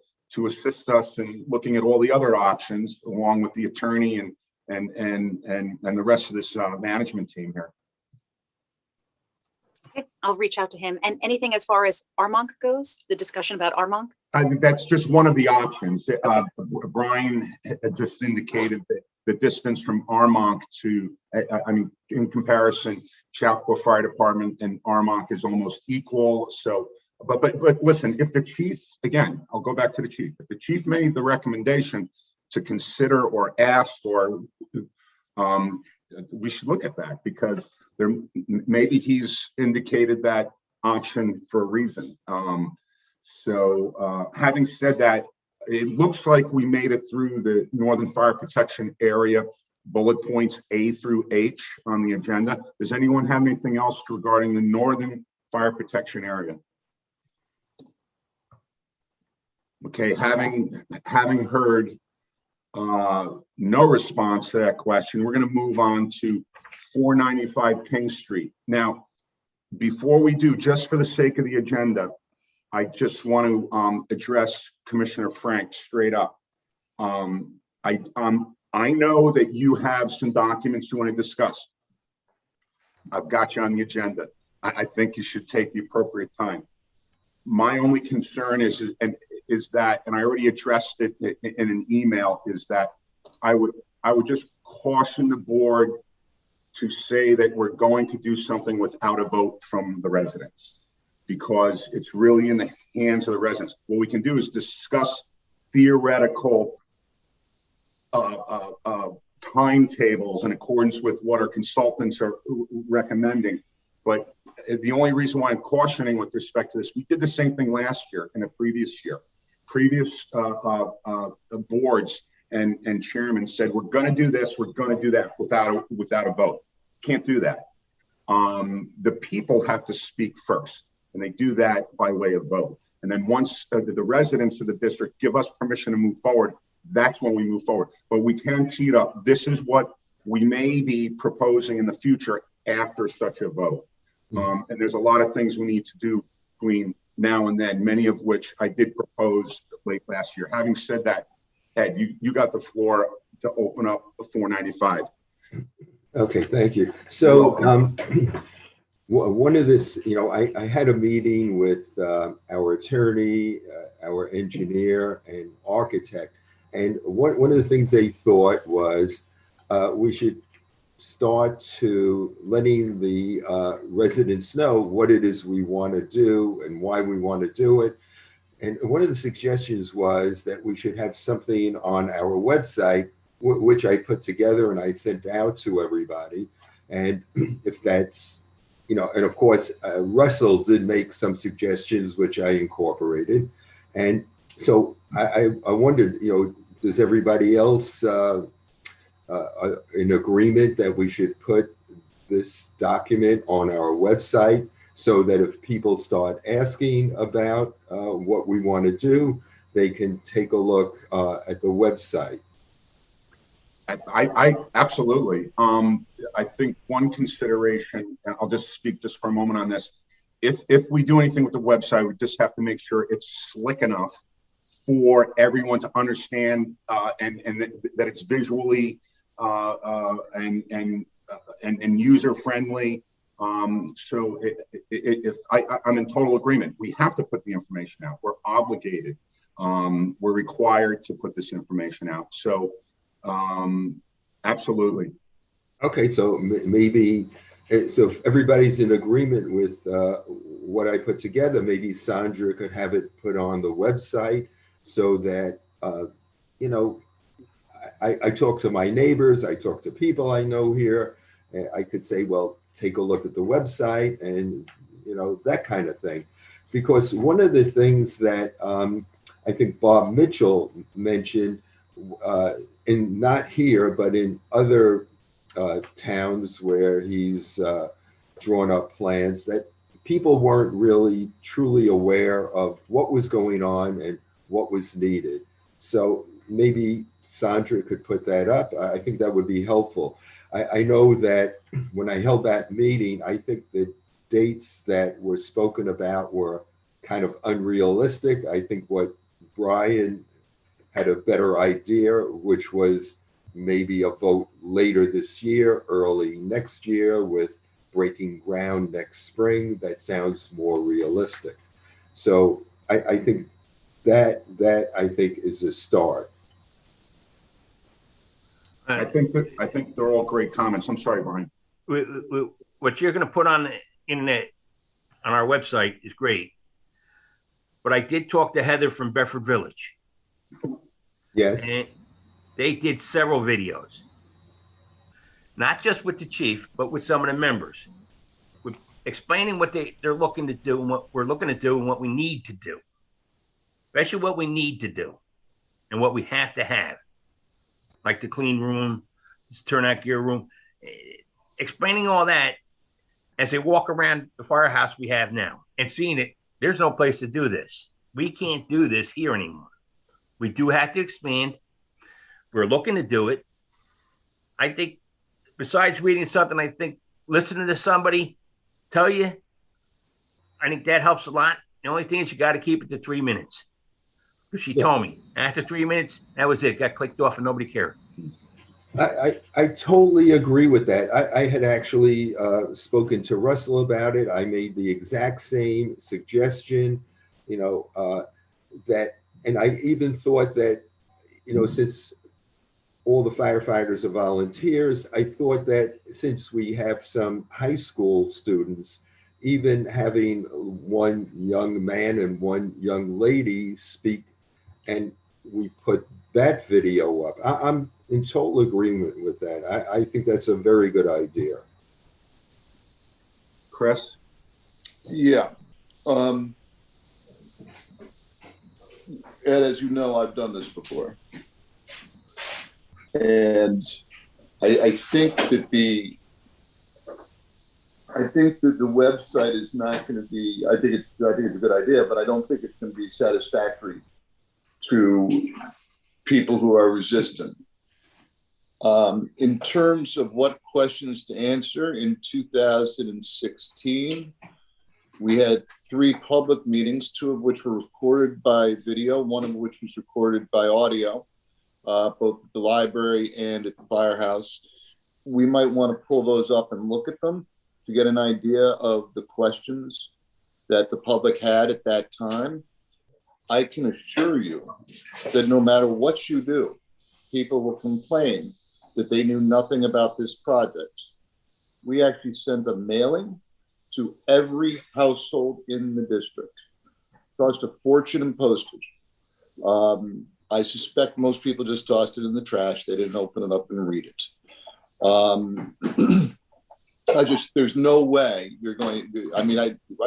assist us in looking at all the other options, along with the attorney and the rest of this management team here. Okay, I'll reach out to him. And anything as far as Armonk goes, the discussion about Armonk? I think that's just one of the options. Brian had just indicated that the distance from Armonk to, in comparison, Chapel Fire Department and Armonk is almost equal. So, but listen, if the chief, again, I'll go back to the chief. If the chief made the recommendation to consider or ask, or we should look at that, because maybe he's indicated that option for a reason. Having said that, it looks like we made it through the Northern Fire Protection Area, bullet points A through H on the agenda. Does anyone have anything else regarding the Northern Fire Protection Area? Okay, having heard no response to that question, we're going to move on to 495 King Street. Now, before we do, just for the sake of the agenda, I just want to address Commissioner Frank straight up. I know that you have some documents you want to discuss. I've got you on the agenda. I think you should take the appropriate time. My only concern is that, and I already addressed it in an email, is that I would just caution the board to say that we're going to do something without a vote from the residents, because it's really in the hands of the residents. What we can do is discuss theoretical timetables in accordance with what our consultants are recommending. But the only reason why I'm cautioning with respect to this, we did the same thing last year and the previous year. Previous boards and chairmen said, we're going to do this, we're going to do that without a vote. Can't do that. The people have to speak first, and they do that by way of vote. And then once the residents of the district give us permission to move forward, that's when we move forward. But we can tee it up. This is what we may be proposing in the future after such a vote. And there's a lot of things we need to do between now and then, many of which I did propose late last year. Having said that, Ed, you got the floor to open up the 495. Okay, thank you. So one of this, I had a meeting with our attorney, our engineer and architect. And one of the things they thought was we should start to letting the residents know what it is we want to do and why we want to do it. And one of the suggestions was that we should have something on our website, which I put together and I sent out to everybody. And if that's, and of course, Russell did make some suggestions, which I incorporated. And so I wondered, does everybody else in agreement that we should put this document on our website, so that if people start asking about what we want to do, they can take a look at the website? I absolutely. I think one consideration, and I'll just speak just for a moment on this. If we do anything with the website, we just have to make sure it's slick enough for everyone to understand, and that it's visually and user friendly. So if I'm in total agreement, we have to put the information out. We're obligated. We're required to put this information out. So absolutely. Okay, so maybe, so if everybody's in agreement with what I put together, maybe Sandra could have it put on the website so that, you know, I talk to my neighbors, I talk to people I know here. I could say, well, take a look at the website and, you know, that kind of thing. Because one of the things that I think Bob Mitchell mentioned, and not here, but in other towns where he's drawn up plans, that people weren't really truly aware of what was going on and what was needed. So maybe Sandra could put that up. I think that would be helpful. I know that when I held that meeting, I think the dates that were spoken about were kind of unrealistic. I think what Brian had a better idea, which was maybe a vote later this year, early next year, with breaking ground next spring. That sounds more realistic. So I think that I think is a start. I think they're all great comments. I'm sorry, Brian. What you're going to put on the internet on our website is great. But I did talk to Heather from Bedford Village. Yes. And they did several videos, not just with the chief, but with some of the members, with explaining what they're looking to do and what we're looking to do and what we need to do, especially what we need to do and what we have to have, like the clean room, this turnout gear room, explaining all that as they walk around the firehouse we have now and seeing it. There's no place to do this. We can't do this here anymore. We do have to expand. We're looking to do it. I think besides reading something, I think listening to somebody tell you, I think that helps a lot. The only thing is you got to keep it to 3 minutes. Because she told me after 3 minutes, that was it. Got clicked off and nobody cared. I totally agree with that. I had actually spoken to Russell about it. I made the exact same suggestion, you know, that, and I even thought that, you know, since all the firefighters are volunteers, I thought that since we have some high school students, even having one young man and one young lady speak, and we put that video up. I'm in total agreement with that. I think that's a very good idea. Chris? Yeah. Ed, as you know, I've done this before. And I think that the website is not going to be, I think it's a good idea, but I don't think it's going to be satisfactory to people who are resistant. In terms of what questions to answer, in 2016, we had 3 public meetings, 2 of which were recorded by video, 1 of which was recorded by audio, both at the library and at the firehouse. We might want to pull those up and look at them to get an idea of the questions that the public had at that time. I can assure you that no matter what you do, people will complain that they knew nothing about this project. We actually sent a mailing to every household in the district. It cost a fortune in postage. I suspect most people just tossed it in the trash. They didn't open it up and read it. There's no way you're going to, I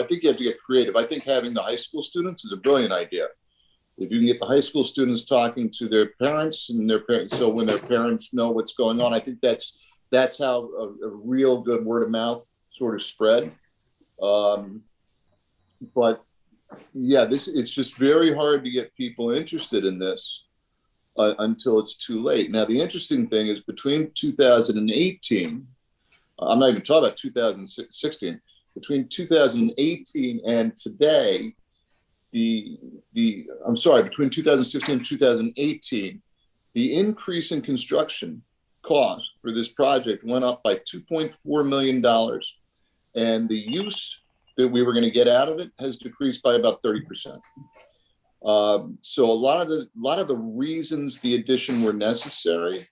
think you have to get creative. I think having the high school students is a brilliant idea. If you can get the high school students talking to their parents and their parents, so when their parents know what's going on, I think that's how a real good word of mouth sort of spread. But yeah, it's just very hard to get people interested in this until it's too late. Now, the interesting thing is between 2018, I'm not even talking about 2016, between 2018 and today, between 2016 and 2018, the increase in construction cost for this project went up by $2.4 million. And the use that we were going to get out of it has decreased by about 30%. So a lot of the reasons the addition were necessary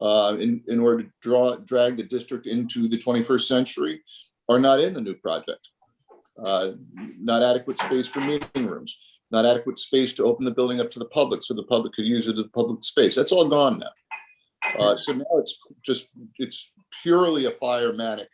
in order to drag the district into the 21st century are not in the new project. Not adequate space for meeting rooms, not adequate space to open the building up to the public so the public could use it as public space. That's all gone now. So now it's purely a firematic.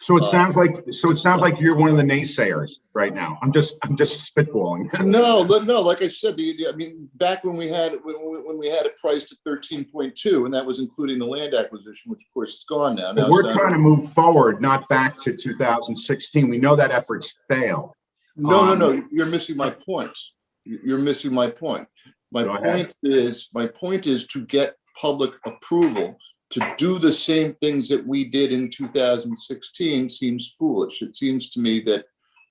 So it sounds like you're one of the naysayers right now. I'm just spitballing. No. Like I said, I mean, back when we had it priced at 13.2, and that was including the land acquisition, which of course is gone now. But we're trying to move forward, not back to 2016. We know that efforts failed. No. You're missing my point. You're missing my point. My point is to get public approval to do the same things that we did in 2016 seems foolish. It seems to me that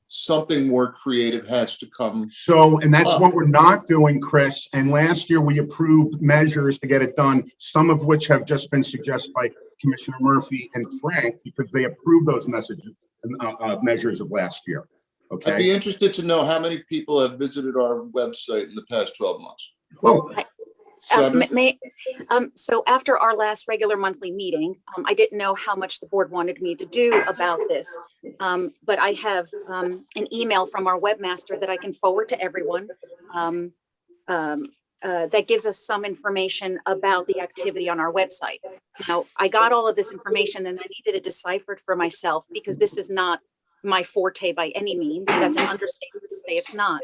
something more creative has to come. And that's what we're not doing, Chris. And last year we approved measures to get it done, some of which have just been suggested by Commissioner Murphy and Frank, because they approved those measures of last year. Okay. I'd be interested to know how many people have visited our website in the past 12 months. Well, so after our last regular monthly meeting, I didn't know how much the board wanted me to do about this, but I have an email from our webmaster that I can forward to everyone that gives us some information about the activity on our website. Now, I got all of this information and I needed it deciphered for myself because this is not my forte by any means. That's an understatement to say it's not,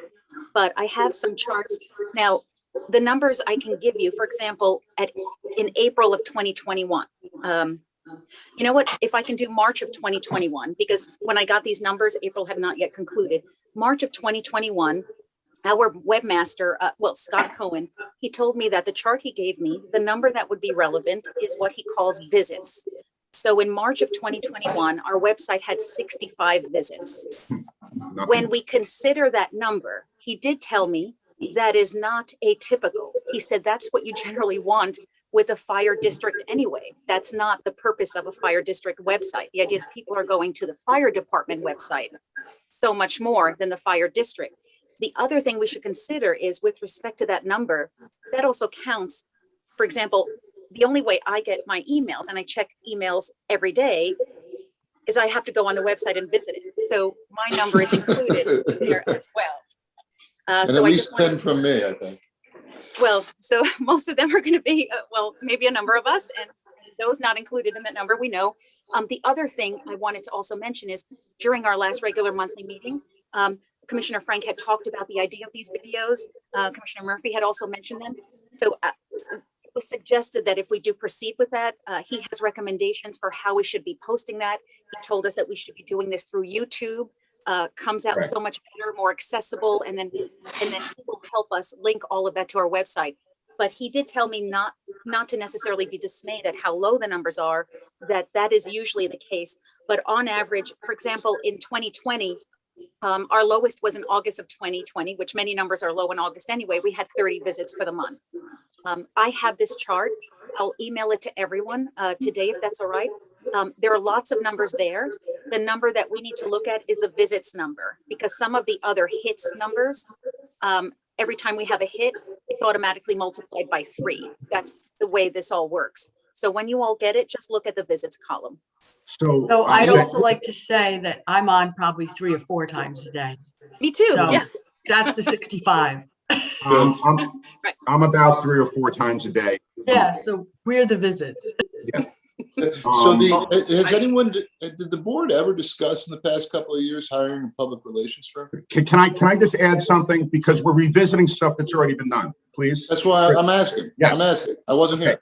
but I have some charts. Now, the numbers I can give you, for example, in April of 2021, you know what, if I can do March of 2021, because when I got these numbers, April had not yet concluded. March of 2021, our webmaster, Scott Cohen, he told me that the chart he gave me, the number that would be relevant is what he calls visits. So in March of 2021, our website had 65 visits. When we consider that number, he did tell me that is not atypical. He said that's what you generally want with a fire district anyway. That's not the purpose of a fire district website. The idea is people are going to the fire department website so much more than the fire district. The other thing we should consider is with respect to that number, that also counts. For example, the only way I get my emails, and I check emails every day, is I have to go on the website and visit it. So my number is included there as well. And so at I least just 10 from me, I think. Well, so most of them are going to be, maybe a number of us, and those not included in that number, we know. The other thing I wanted to also mention is during our last regular monthly meeting, Commissioner Frank had talked about the idea of these videos. Commissioner Murphy had also mentioned them. So it was suggested that if we do proceed with that, he has recommendations for how we should be posting that. He told us that we should be doing this through YouTube. Comes out so much better, more accessible, and then he will help us link all of that to our website. But he did tell me not to necessarily be dismayed at how low the numbers are, that is usually the case. But on average, for example, in 2020, our lowest was in August of 2020, which many numbers are low in August anyway. We had 30 visits for the month. I have this chart. I'll email it to everyone today, if that's all right. There are lots of numbers there. The number that we need to look at is the visits number, because some of the other hits numbers, every time we have a hit, it's automatically multiplied by 3. That's the way this all works. So when you all get it, just look at the visits column. So I'd also like to say that I'm on probably 3 or 4 times a day. Me too. So Yeah. that's the 65. I'm about 3 or 4 times a day. Yeah, so we're the visits. Yeah. So did the board ever discuss in the past couple of years hiring a public relations firm? Can I just add something, because we're revisiting stuff that's already been done, please? That's why I'm asking. Yes. I'm asking. I wasn't here.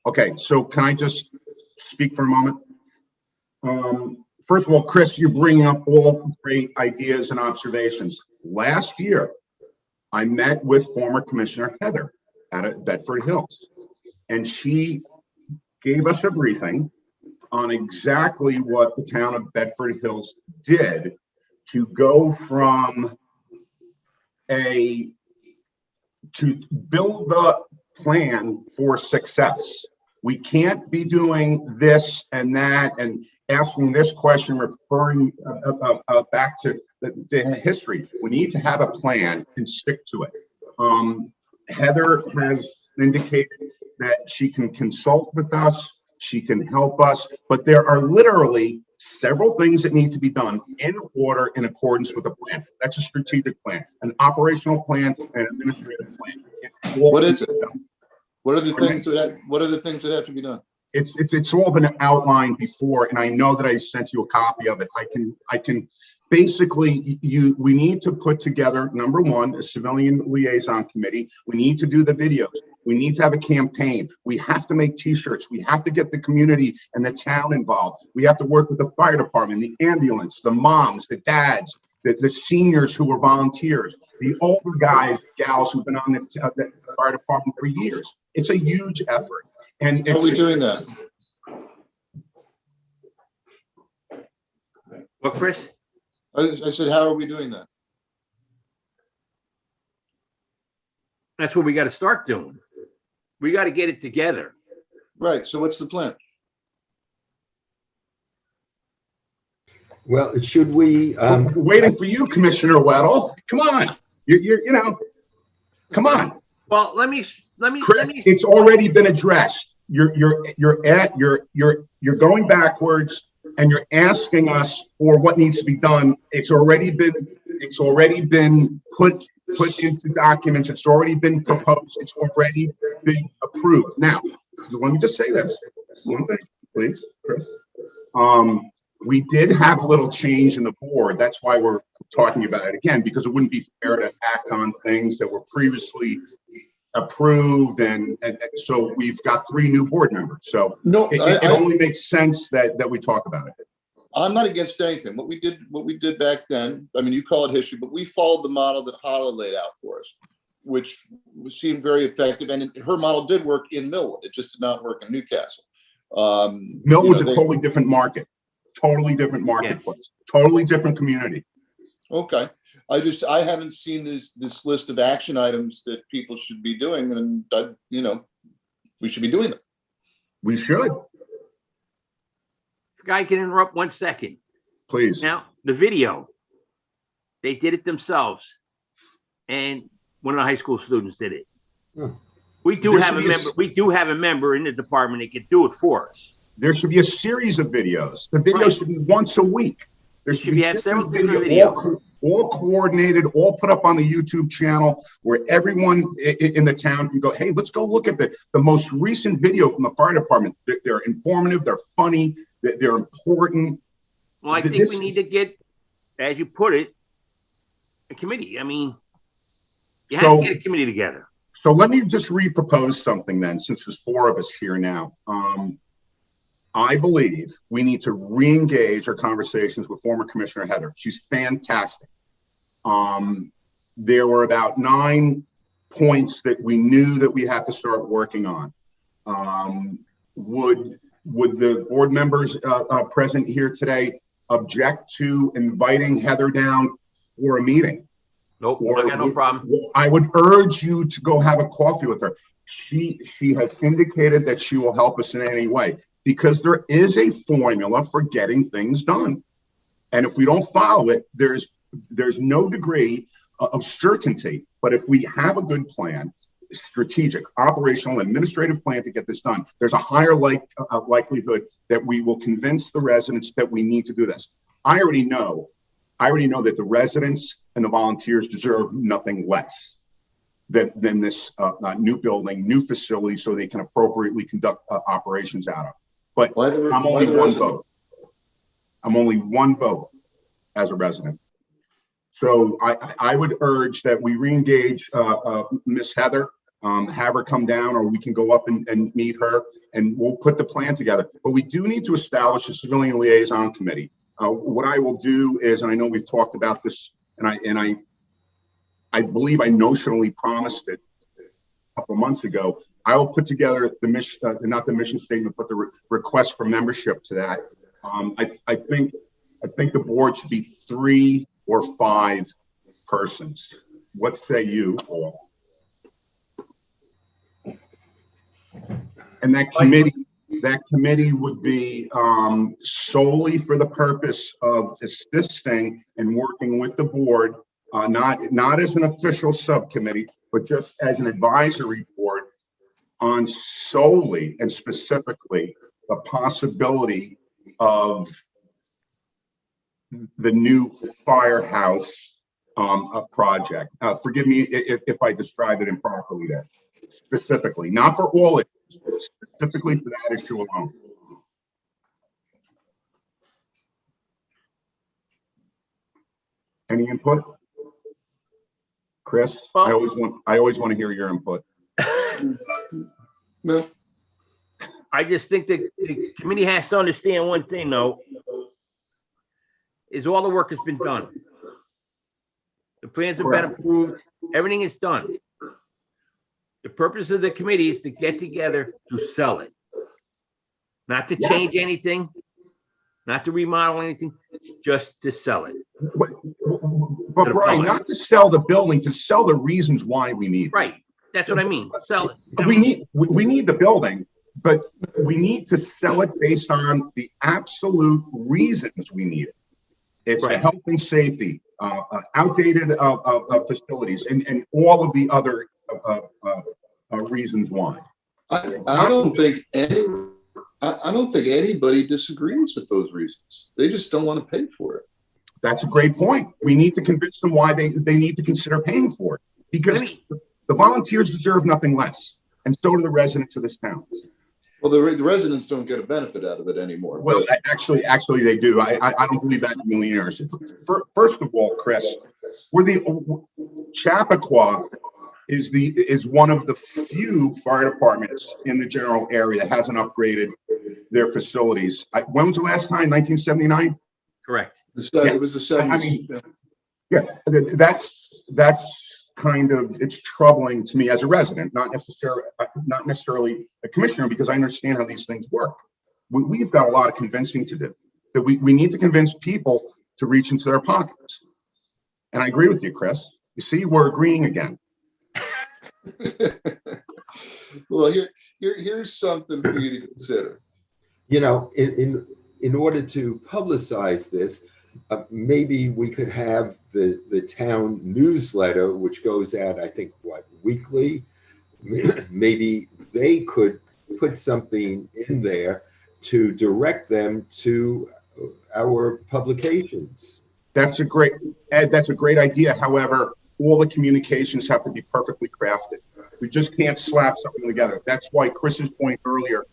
Okay, so can I just speak for a moment? First of all, Chris, you're bringing up all great ideas and observations. Last year, I met with former Commissioner Heather, out of Bedford Hills. And she gave us a briefing on exactly what the town of Bedford Hills did to go from to build the plan for success. We can't be doing this and that and asking this question, referring back to the history. We need to have a plan and stick to it. Heather has indicated that she can consult with us, she can help us, but there are literally several things that need to be done in order, in accordance with the plan. That's a strategic plan, an operational plan, and an administrative plan. What is it? What are the things that have to be done? It's all been outlined before, and I know that I sent you a copy of it. I can basically, we need to put together, number one, a civilian liaison committee. We need to do the videos. We need to have a campaign. We have to make t-shirts. We have to get the community and the town involved. We have to work with the fire department, the ambulance, the moms, the dads, the seniors who are volunteers, the older guys, gals who've been on the fire department for years. It's a huge effort. And how are we doing that? What, Chris? I said, how are we doing that? That's what we got to start doing. We got to get it together. Right. So what's the plan? Well, should we? We're waiting for you, Commissioner Weddle. Come on, come on. Well, let me. Chris, it's already been addressed. You're going backwards, and you're asking us for what needs to be done. It's already been put into documents. It's already been proposed. It's already been approved. Now, let me just say this one thing, please, Chris. We did have a little change in the board. That's why we're talking about it again, because it wouldn't be fair to act on things that were previously approved, and so we've got 3 new board members. So no, it only makes sense that we talk about it. I'm not against anything. What we did back then, I mean, you call it history, but we followed the model that Hala laid out for us, which seemed very effective. And her model did work in Millwood. It just did not work in Newcastle. Millwood's a totally different market, totally different marketplace, totally different community. Okay. I haven't seen this list of action items that people should be doing, and we should be doing them. We should. If I can interrupt 1 second, please. Now the video, they did it themselves, and one of the high school students did it. We do have a member. We do have a member in the department that can do it for us. There should be a series of videos. The videos should be once a week. There should be several different videos. All coordinated, all put up on the YouTube channel where everyone in the town can go, hey, let's go look at the most recent video from the fire department. They're informative, they're funny, they're important. Well, I think we need to get, as you put it, a committee. I mean, you have to get a committee together. So let me just re-propose something then, since there's 4 of us here now. I believe we need to re-engage our conversations with former Commissioner Heather. She's fantastic. There were about 9 points that we knew that we had to start working on. Would the board members present here today object to inviting Heather down for a meeting? Nope, I got no problem. I would urge you to go have a coffee with her. She has indicated that she will help us in any way, because there is a formula for getting things done. And if we don't follow it, there's no degree of certainty. But if we have a good plan, strategic, operational, administrative plan to get this done, there's a higher likelihood that we will convince the residents that we need to do this. I already know that the residents and the volunteers deserve nothing less than this new building, new facility, so they can appropriately conduct operations out of. But I'm only one vote. I'm only one vote as a resident. So I would urge that we re-engage Miss Heather, have her come down, or we can go up and meet her, and we'll put the plan together. But we do need to establish a civilian liaison committee. What I will do is, and I know we've talked about this, and I believe I notionally promised it couple of months ago. I will put together the mission, not the mission statement, but the request for membership to that. I think the board should be 3 or 5 persons. What say you, Paul? And that committee would be solely for the purpose of assisting and working with the board, not as an official subcommittee, but just as an advisory board on solely and specifically the possibility of the new firehouse project. Forgive me if I described it improperly there. Specifically, not for all issues, specifically for that issue alone. Any input? Chris, I always want to hear your input. No. I just think that the committee has to understand one thing, though, is all the work has been done. The plans have been approved. Everything is done. The purpose of the committee is to get together to sell it, not to change anything, not to remodel anything, just to sell it. But Brian, not to sell the building, to sell the reasons why we need it. Right. That's what I mean. Sell it. We need the building, but we need to sell it based on the absolute reasons we need it. It's the health and safety, outdated facilities, and all of the other reasons why. I don't think anybody disagrees with those reasons. They just don't want to pay for it. That's a great point. We need to convince them why they need to consider paying for it, because the volunteers deserve nothing less, and so do the residents of this town. Well, the residents don't get a benefit out of it anymore. Well, actually, they do. I don't believe that in millionaires. First of all, Chris, Chappaqua is one of the few fire departments in the general area that hasn't upgraded their facilities. When was the last time? 1979. Correct. It was the 70s. I mean, yeah, that's kind of, it's troubling to me as a resident, not necessarily a commissioner, because I understand how these things work. We've got a lot of convincing to do. That we need to convince people to reach into their pockets. And I agree with you, Chris. You see, we're agreeing again. Well, here's something for you to consider. You know, in order to publicize this, maybe we could have the town newsletter, which goes out, I think, weekly. Maybe they could put something in there to direct them to our publications. That's a great idea. However, all the communications have to be perfectly crafted. We just can't slap something together. That's why Chris's point earlier,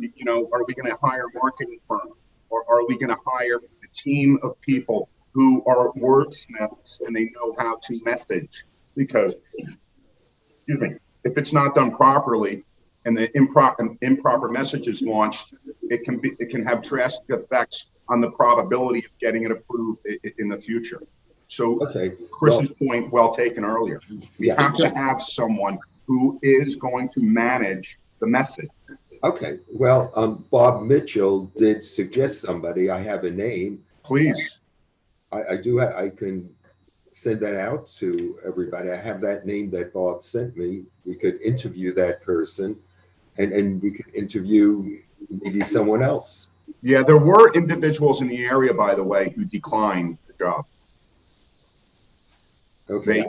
you know, are we going to hire a marketing firm, or are we going to hire a team of people who are wordsmiths and they know how to message? Because, excuse me, if it's not done properly and the improper message is launched, it can have drastic effects on the probability of getting it approved in the future. So Chris's point, well taken earlier. We have to have someone who is going to manage the message. Okay. Well, Bob Mitchell did suggest somebody. I have a name. Please. I do. I can send that out to everybody. I have that name that Bob sent me. We could interview that person, and we could interview maybe someone else. Yeah, there were individuals in the area, by the way, who declined the job. Okay.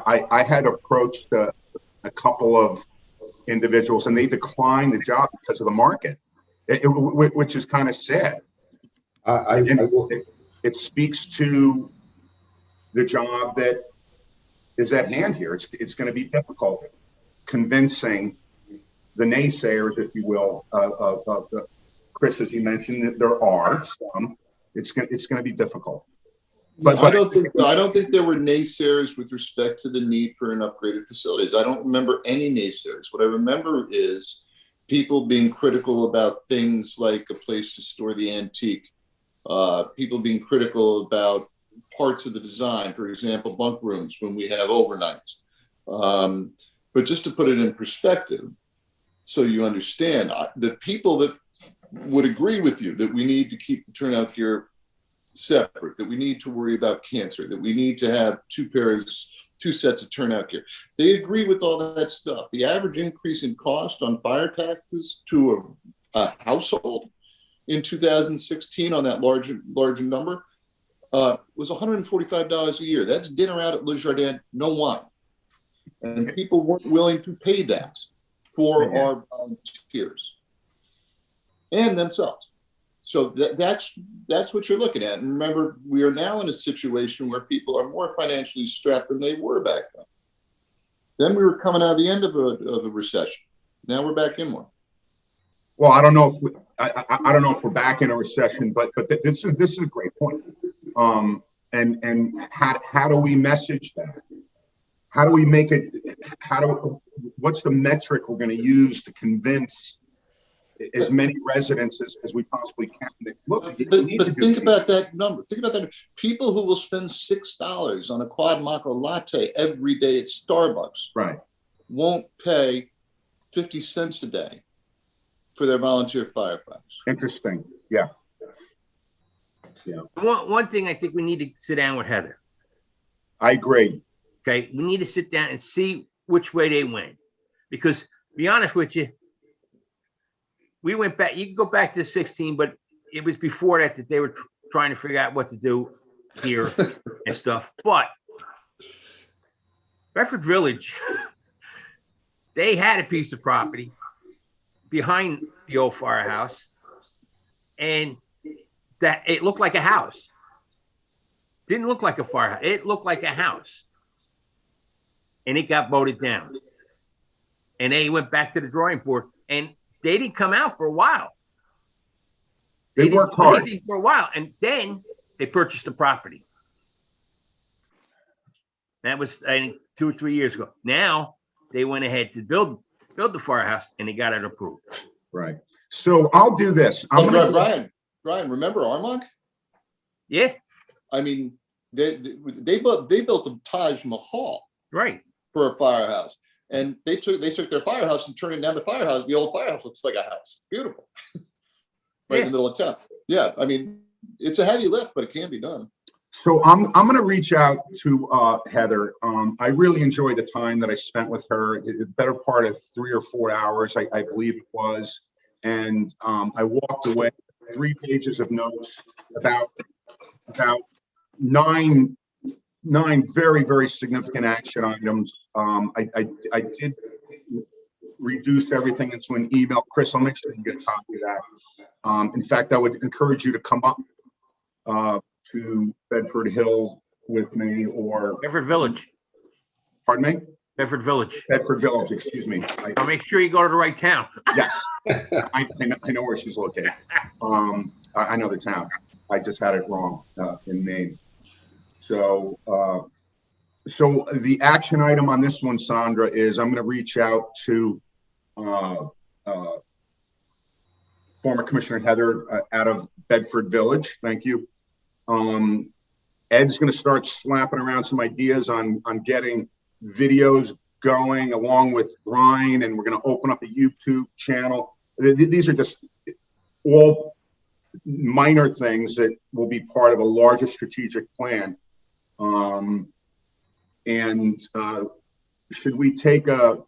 I had approached a couple of individuals and they declined the job because of the market, which is kind of sad. It speaks to the job that is at hand here. It's going to be difficult convincing the naysayers, if you will, Chris, as you mentioned, there are some. It's going to be difficult. But I don't think there were naysayers with respect to the need for an upgraded facilities. I don't remember any naysayers. What I remember is people being critical about things like a place to store the antique. People being critical about parts of the design, for example, bunk rooms when we have overnights. But just to put it in perspective, so you understand, the people that would agree with you that we need to keep the turnout gear separate, that we need to worry about cancer, that we need to have two sets of turnout gear, they agree with all that stuff. The average increase in cost on fire taxes to a household in 2016 on that larger number was $145 a year. That's dinner out at Le Jardin, no wine. And people weren't willing to pay that for our volunteers and themselves. So that's what you're looking at. And remember, we are now in a situation where people are more financially strapped than they were back then. Then we were coming out of the end of a recession. Now we're back in one. Well, I don't know if I don't know if we're back in a recession, but this is a great point. And how do we message that? How do we make it? What's the metric we're going to use to convince as many residents as we possibly can? Look, but think about that number. Think about that. People who will spend $6 on a quad mocha latte every day at Starbucks, right, won't pay 50 cents a day for their volunteer firefighters. Interesting. Yeah. One thing I think we need to sit down with Heather. I agree. Okay, we need to sit down and see which way they went, because to be honest with you, we went back. You can go back to 16, but it was before that they were trying to figure out what to do here and stuff. But Bedford Village, they had a piece of property behind the old firehouse, and that it looked like a house. Didn't look like a firehouse. It looked like a house. And it got voted down. And they went back to the drawing board, and they didn't come out for a while. They worked hard for a while, and then they purchased the property. That was, I think, 2 or 3 years ago. Now they went ahead to build the firehouse, and they got it approved. Right. So I'll do this. Brian, remember Armonk? Yeah. I mean, they built a Taj Mahal, right, for a firehouse, and they took their firehouse and turned it down. The old firehouse looks like a house. It's beautiful, right in the middle of town. Yeah, I mean, it's a heavy lift, but it can be done. So I'm going to reach out to Heather. I really enjoyed the time that I spent with her. The better part of 3 or 4 hours, I believe it was, and I walked away with 3 pages of notes about 9 very, very significant action items. I did reduce everything into an email. Chris, I'll make sure you get a copy of that. In fact, I would encourage you to come up to Bedford Hills with me, or Bedford Village. Pardon me? Bedford Village. Bedford Village, excuse me. I'll make sure you go to the right town. Yes, I know where she's located. I know the town. I just had it wrong in name. So the action item on this one, Sandra, is I'm going to reach out to former Commissioner Heather out of Bedford Village. Thank you. Ed's going to start slapping around some ideas on getting videos going along with Brian, and we're going to open up a YouTube channel. These are just all minor things that will be part of a larger strategic plan. Should we take can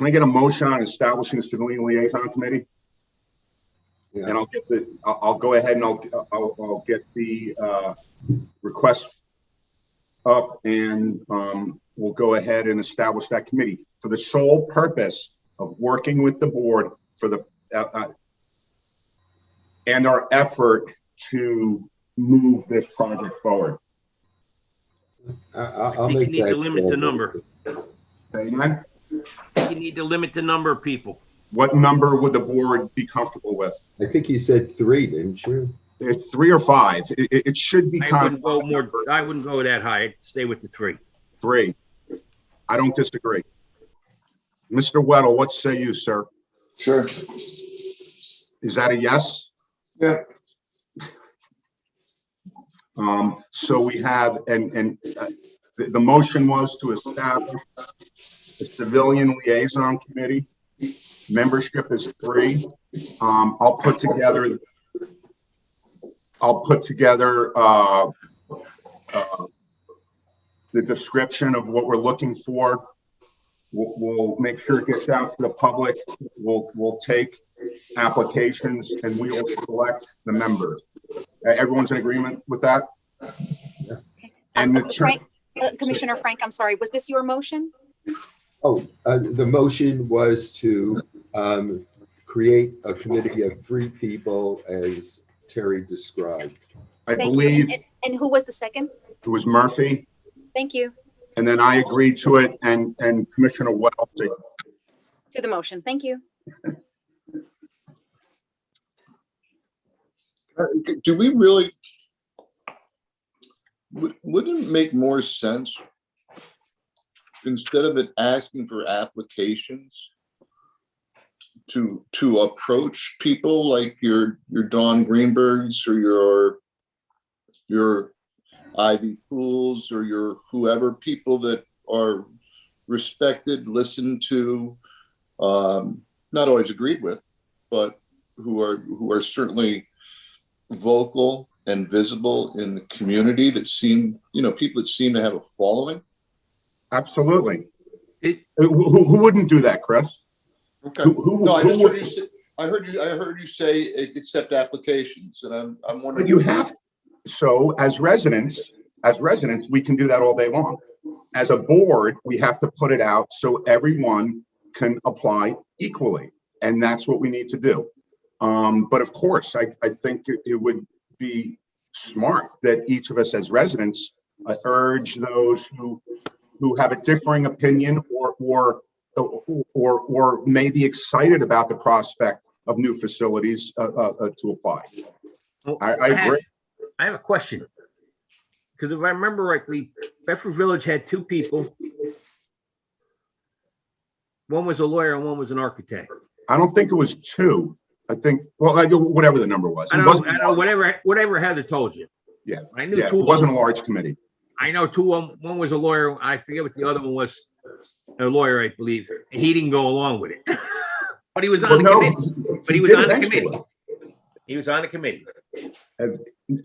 I get a motion on establishing a civilian liaison committee? Yeah. And I'll go ahead and I'll get the request up, and we'll go ahead and establish that committee for the sole purpose of working with the board for the and our effort to move this project forward. I'll you make need that to limit the number. Amen. You need to limit the number of people. What number would the board be comfortable with? I think you said 3, didn't you? It's 3 or 5. It should be. I wouldn't go more. I wouldn't go that high. I'd stay with the 3. 3. I don't disagree. Mr. Weddle, what say you, sir? Sure. Is that a yes? Yeah. So we have, and the motion was to establish the Civilian Liaison Committee. Membership is 3. I'll put together the description of what we're looking for. We'll make sure it gets out to the public. We'll take applications and we will select the members. Everyone's in agreement with that? And Commissioner Frank, I'm sorry, was this your motion? Oh, the motion was to create a committee of 3 people as Terry described. I Thank believe you. And who was the second? it was Murphy, Thank you. and then I agreed to it, and Commissioner Wells. To the motion. Thank you. Do we really, wouldn't it make more sense, instead of it asking for applications, to approach people like your Dawn Greenbergs or your Ivy Pools or your whoever, people that are respected, listened to, not always agreed with, but who are certainly vocal and visible in the community, that seem, people that seem to have a following? Absolutely. Who wouldn't do that, Chris? Okay. I heard you say accept applications, and I'm wondering. But you have to. So as residents, we can do that all day long. As a board, we have to put it out so everyone can apply equally, and that's what we need to do. But of course, I think it would be smart that each of us as residents urge those who have a differing opinion or may be excited about the prospect of new facilities to apply. Well, I agree. I have a question. Because if I remember rightly, Bedford Village had 2 people. One was a lawyer and one was an architect. I don't think it was 2. I think, well, whatever the number was. I know whatever Heather told you. Yeah. I knew 2 it wasn't a large committee. I know 2 of them. One was a lawyer. I forget what the other one was. A lawyer, I believe. He didn't go along with it. But he was on the committee. But he was on the committee. He was on the committee.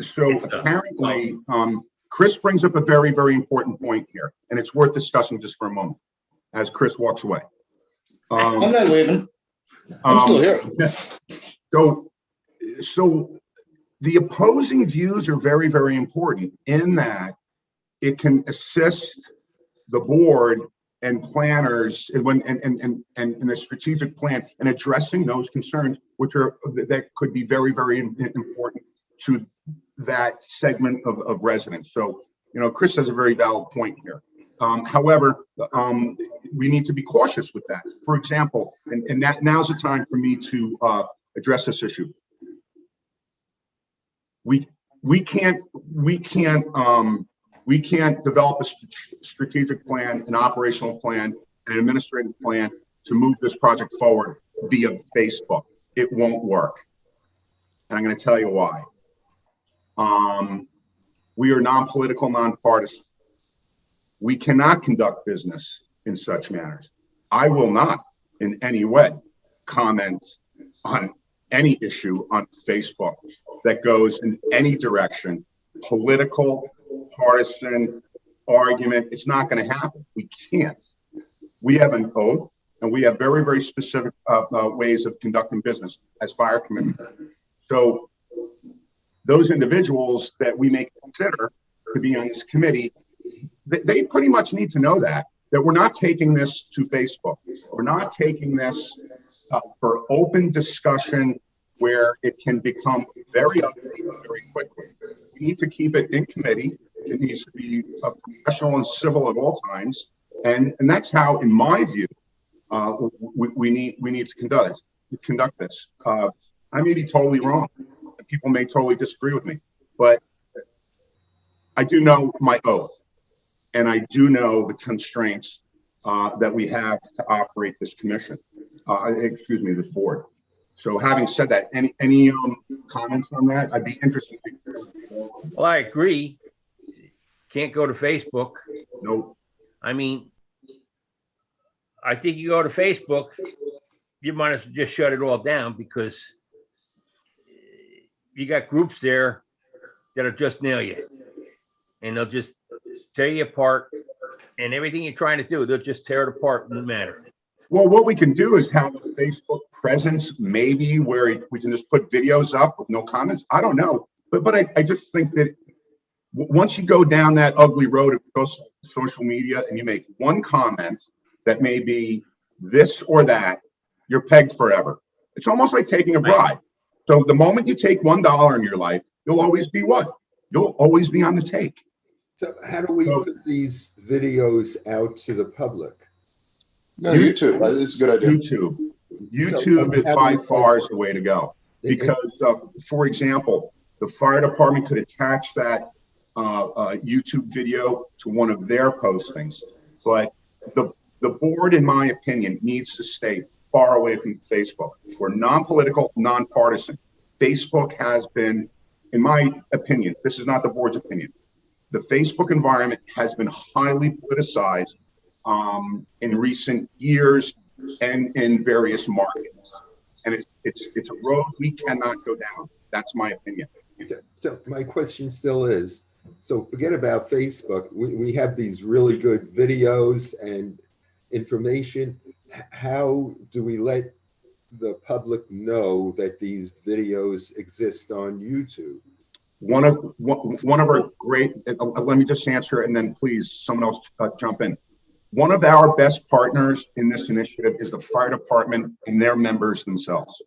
So apparently, Chris brings up a very, very important point here, and it's worth discussing just for a moment as Chris walks away. I'm not leaving. I'm still here. So the opposing views are very, very important in that it can assist the board and planners and the strategic plan in addressing those concerns, that could be very, very important to that segment of residents. So, Chris has a very valid point here. However, we need to be cautious with that. For example, and now's the time for me to address this issue. We can't develop a strategic plan, an operational plan, an administrative plan to move this project forward via Facebook. It won't work. And I'm going to tell you why. We are non-political, non-partisan. We cannot conduct business in such manners. I will not in any way comment on any issue on Facebook that goes in any direction, political, partisan, argument. It's not going to happen. We can't. We have an oath, and we have very, very specific ways of conducting business as fire commitment. So those individuals that we may consider to be on this committee, they pretty much need to know that we're not taking this to Facebook. We're not taking this for open discussion where it can become very ugly very quickly. We need to keep it in committee. It needs to be professional and civil at all times. And that's how, in my view, we need to conduct this. I may be totally wrong. People may totally disagree with me, but I do know my oath, and I do know the constraints that we have to operate this commission. This board. So, having said that, any comments on that? I'd be interested. Well, I agree. Can't go to Facebook. Nope. I mean, I think you go to Facebook, you might as well just shut it all down because you got groups there that'll just nail you. And they'll just tear you apart. And everything you're trying to do, they'll just tear it apart, no matter. Well, what we can do is have a Facebook presence, maybe where we can just put videos up with no comments. I don't know. But I just think that once you go down that ugly road of social media and you make one comment that may be this or that, you're pegged forever. It's almost like taking a bribe. So the moment you take $1 in your life, you'll always be what? You'll always be on the take. So how do we put these videos out to the public? No, YouTube. This is a good idea. YouTube is by far is the way to go. Because, for example, the fire department could attach that YouTube video to one of their postings. But the board, in my opinion, needs to stay far away from Facebook. For non-political, non-partisan, Facebook has been, in my opinion, this is not the board's opinion, the Facebook environment has been highly politicized in recent years and in various markets. And it's a road we cannot go down. That's my opinion. So my question still is, so forget about Facebook. We have these really good videos and information. How do we let the public know that these videos exist on YouTube? One of our great, let me just answer it and then please someone else jump in. One of our best partners in this initiative is the fire department and their members themselves.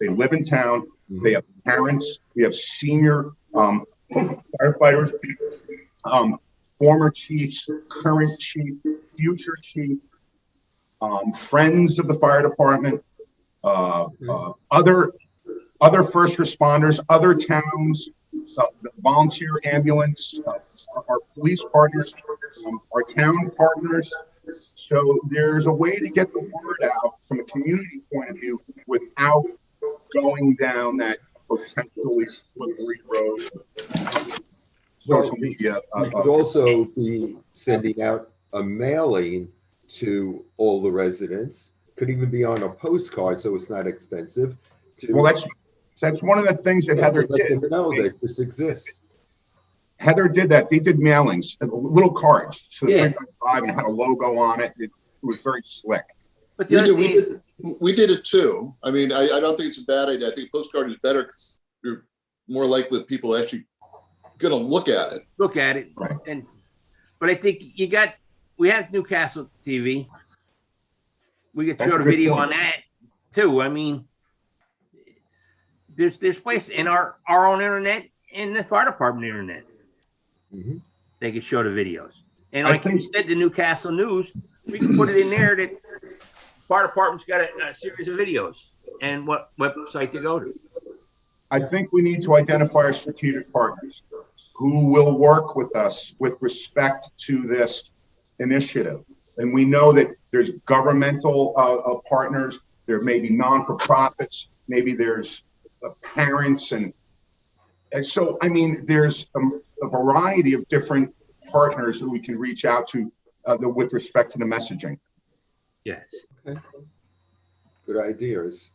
They live in town, they have parents, we have senior firefighters, former chiefs, current chief, future chief, friends of the fire department, other first responders, other towns, volunteer ambulance, our police partners, our town partners. So there's a way to get the word out from a community point of view without going down that potentially slippery road of social media. We could also be sending out a mailing to all the residents. Could even be on a postcard, so it's not expensive. Well, that's one of the things that Heather did. Let them know that this exists. Heather did that. They did mailings, little cards, so and had a logo on it. It was very slick. But the other thing is, we did it too. I mean, I don't think it's a bad idea. I think a postcard is better because you're more likely that people are actually going to look at it. Right. But I think we have Newcastle TV. We could show the video on that too. I mean, there's places in our own internet and the fire department internet. Mm-hmm. They could show the videos. And like you said, the Newcastle News, we can put it in there that fire department's got a series of videos and what website to go to. I think we need to identify our strategic partners who will work with us with respect to this initiative. And we know that there's governmental partners, there may be non-for-profits, maybe there's parents. And so, I mean, there's a variety of different partners that we can reach out to with respect to the messaging. Yes. Okay. Good ideas.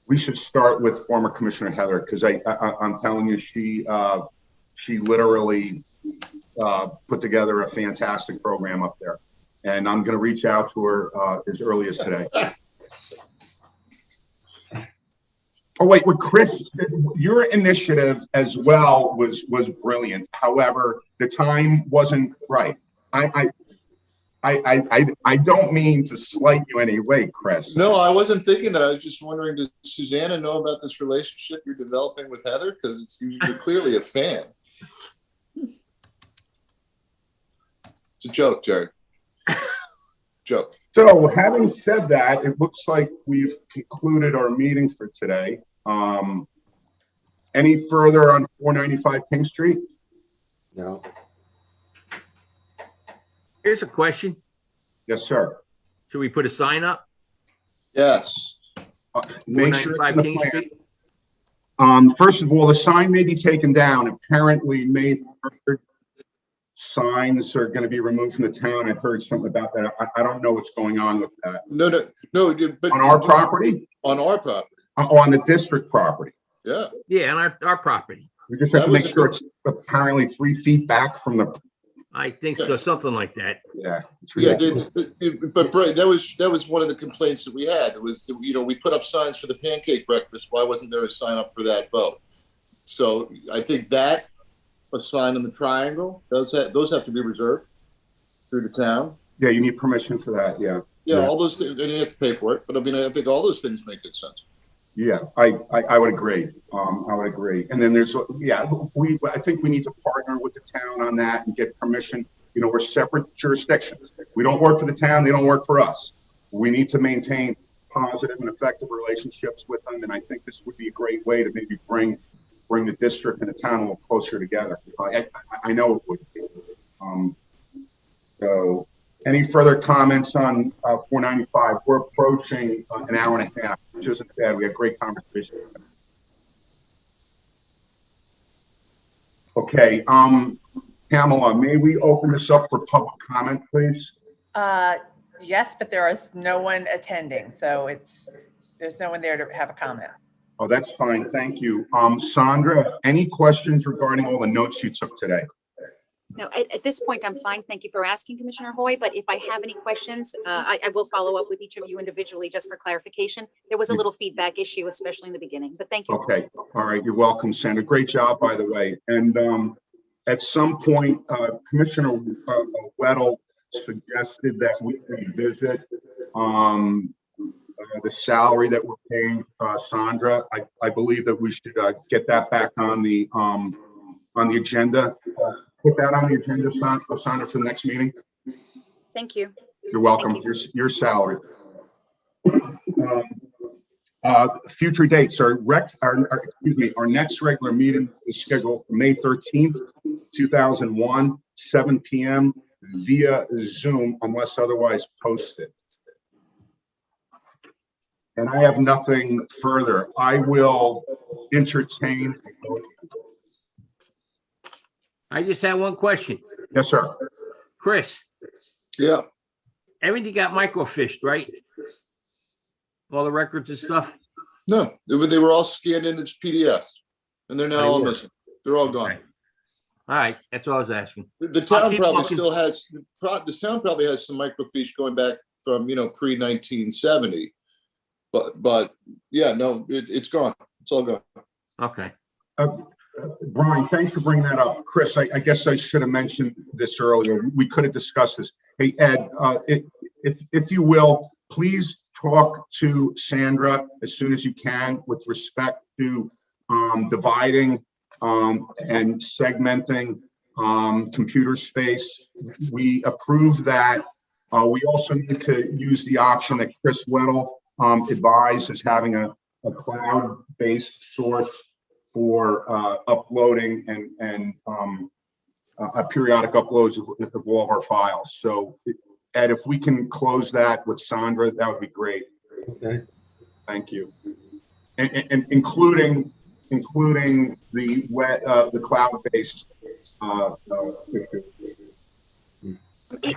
We should start with former Commissioner Heather, because I'm telling you, she literally put together a fantastic program up there. And I'm going to reach out to her as early as today. Oh, wait, with Chris, your initiative as well was brilliant. However, the time wasn't right. I don't mean to slight you any way, Chris. No, I wasn't thinking that. I was just wondering, does Susanna know about this relationship you're developing with Heather? Because you're clearly a fan. It's a joke, Jerry. Joke. So having said that, it looks like we've concluded our meeting for today. Any further on 495 King Street? No. Here's a question. Yes, sir. Should we put a sign up? Yes. Make sure it's in 495 the King plan. Street? First of all, the sign may be taken down. Apparently, May 3rd, signs are going to be removed from the town. I've heard something about that. I don't know what's going on with that. No, but On our property? on our property. On the district property. Yeah. Yeah, on our property. We just have That to make was- sure it's apparently 3 feet back from the, I think so, something like that. yeah. It's Yeah, ridiculous. but Bray, that was one of the complaints that we had. It was, you know, we put up signs for the pancake breakfast. Why wasn't there a sign up for that vote? So I think that a sign on the triangle, those have to be reserved through the town. Yeah, you need permission for that, yeah. Yeah, Yeah. all those things, and you have to pay for it. But I mean, I think all those things make good sense. Yeah, I would agree. I would agree. And then there's, yeah, I think we need to partner with the town on that and get permission. You know, we're separate jurisdictions. We don't work for the town, they don't work for us. We need to maintain positive and effective relationships with them. And I think this would be a great way to maybe bring the district and the town a little closer together. I know it would be. So any further comments on 495? We're approaching an hour and a half, which isn't bad. We had great conversation. Okay, Pamela, may we open this up for public comment, please? Yes, but there is no one attending, so there's no one there to have a comment. Oh, that's fine. Thank you. Sandra, any questions regarding all the notes you took today? No, at this point, I'm fine. Thank you for asking, Commissioner Hoy. But if I have any questions, I will follow up with each of you individually just for clarification. There was a little feedback issue, especially in the beginning, but thank you. Okay. All right. You're welcome, Sandra. Great job, by the way. And at some point, Commissioner Weddle suggested that we revisit the salary that we're paying Sandra. I believe that we should get that back on the agenda. Put that on the agenda, Sandra, for the next meeting. Thank you. You're welcome. Thank you. Your salary. Future dates our next regular meeting is scheduled for May 13th, 2001, 7 p.m. via Zoom, unless otherwise posted. And I have nothing further. I will entertain. I just have one question. Yes, sir. Chris, Yeah. everything got microfished, right? All the records and stuff? No, they were all scanned in as PDFs, and they're now all They were. missing. They're all gone. Okay. All right, that's all I was asking. The town keep probably talking. still has, the town probably has some microfiche going back from, pre-1970. But yeah, no, it's gone. It's all gone. Okay. Brian, thanks for bringing that up. Chris, I guess I should have mentioned this earlier. We could have discussed this. Hey, Ed, if you will, please talk to Sandra as soon as you can with respect to dividing and segmenting computer space. We approve that. We also need to use the option that Chris Weddle advised as having a cloud-based source for uploading and periodic uploads of all of our files. So, Ed, if we can close that with Sandra, that would be great. Okay. Thank you. And including the cloud-based.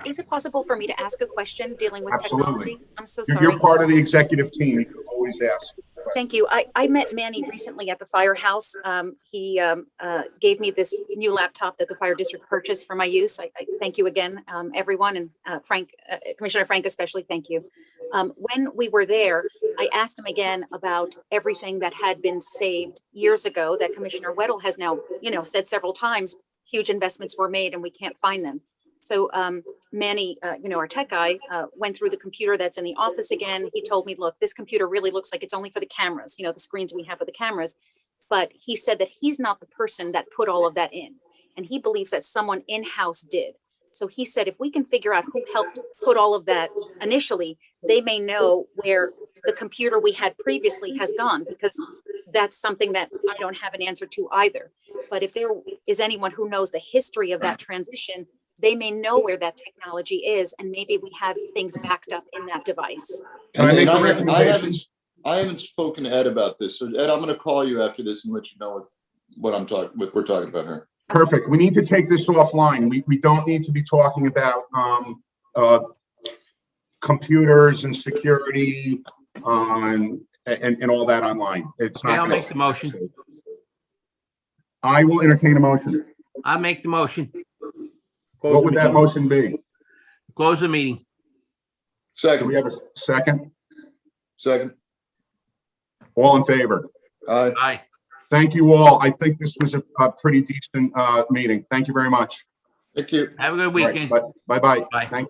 Is it possible for me to ask a question dealing with Absolutely. technology? I'm so sorry. You're part of the executive team. You can always ask. Thank you. I met Manny recently at the firehouse. He gave me this new laptop that the fire district purchased for my use. I thank you again, everyone, and Frank, Commissioner Frank especially, thank you. When we were there, I asked him again about everything that had been saved years ago that Commissioner Weddle has now, said several times, huge investments were made and we can't find them. So Manny, our tech guy, went through the computer that's in the office again. He told me, look, this computer really looks like it's only for the cameras, the screens we have for the cameras. But he said that he's not the person that put all of that in. And he believes that someone in-house did. So he said, if we can figure out who helped put all of that initially, they may know where the computer we had previously has gone, because that's something that I don't have an answer to either. But if there is anyone who knows the history of that transition, they may know where that technology is, and maybe we have things backed up in that device. Can I make a And recommendation? I haven't spoken to Ed about this. So Ed, I'm going to call you after this and let you know what we're talking about here. Perfect. We need to take this offline. We don't need to be talking about computers and security and all that online. It's Okay, not. I'll make the motion. I will entertain a motion. I'll make the motion. What would that motion be? Close the meeting. Do Second. we have a second? Second. All in favor? Aye. Aye. Thank you all. I think this was a pretty decent meeting. Thank you very much. Thank you. Have a good All right, weekend. Bye-bye. Bye. Thank you.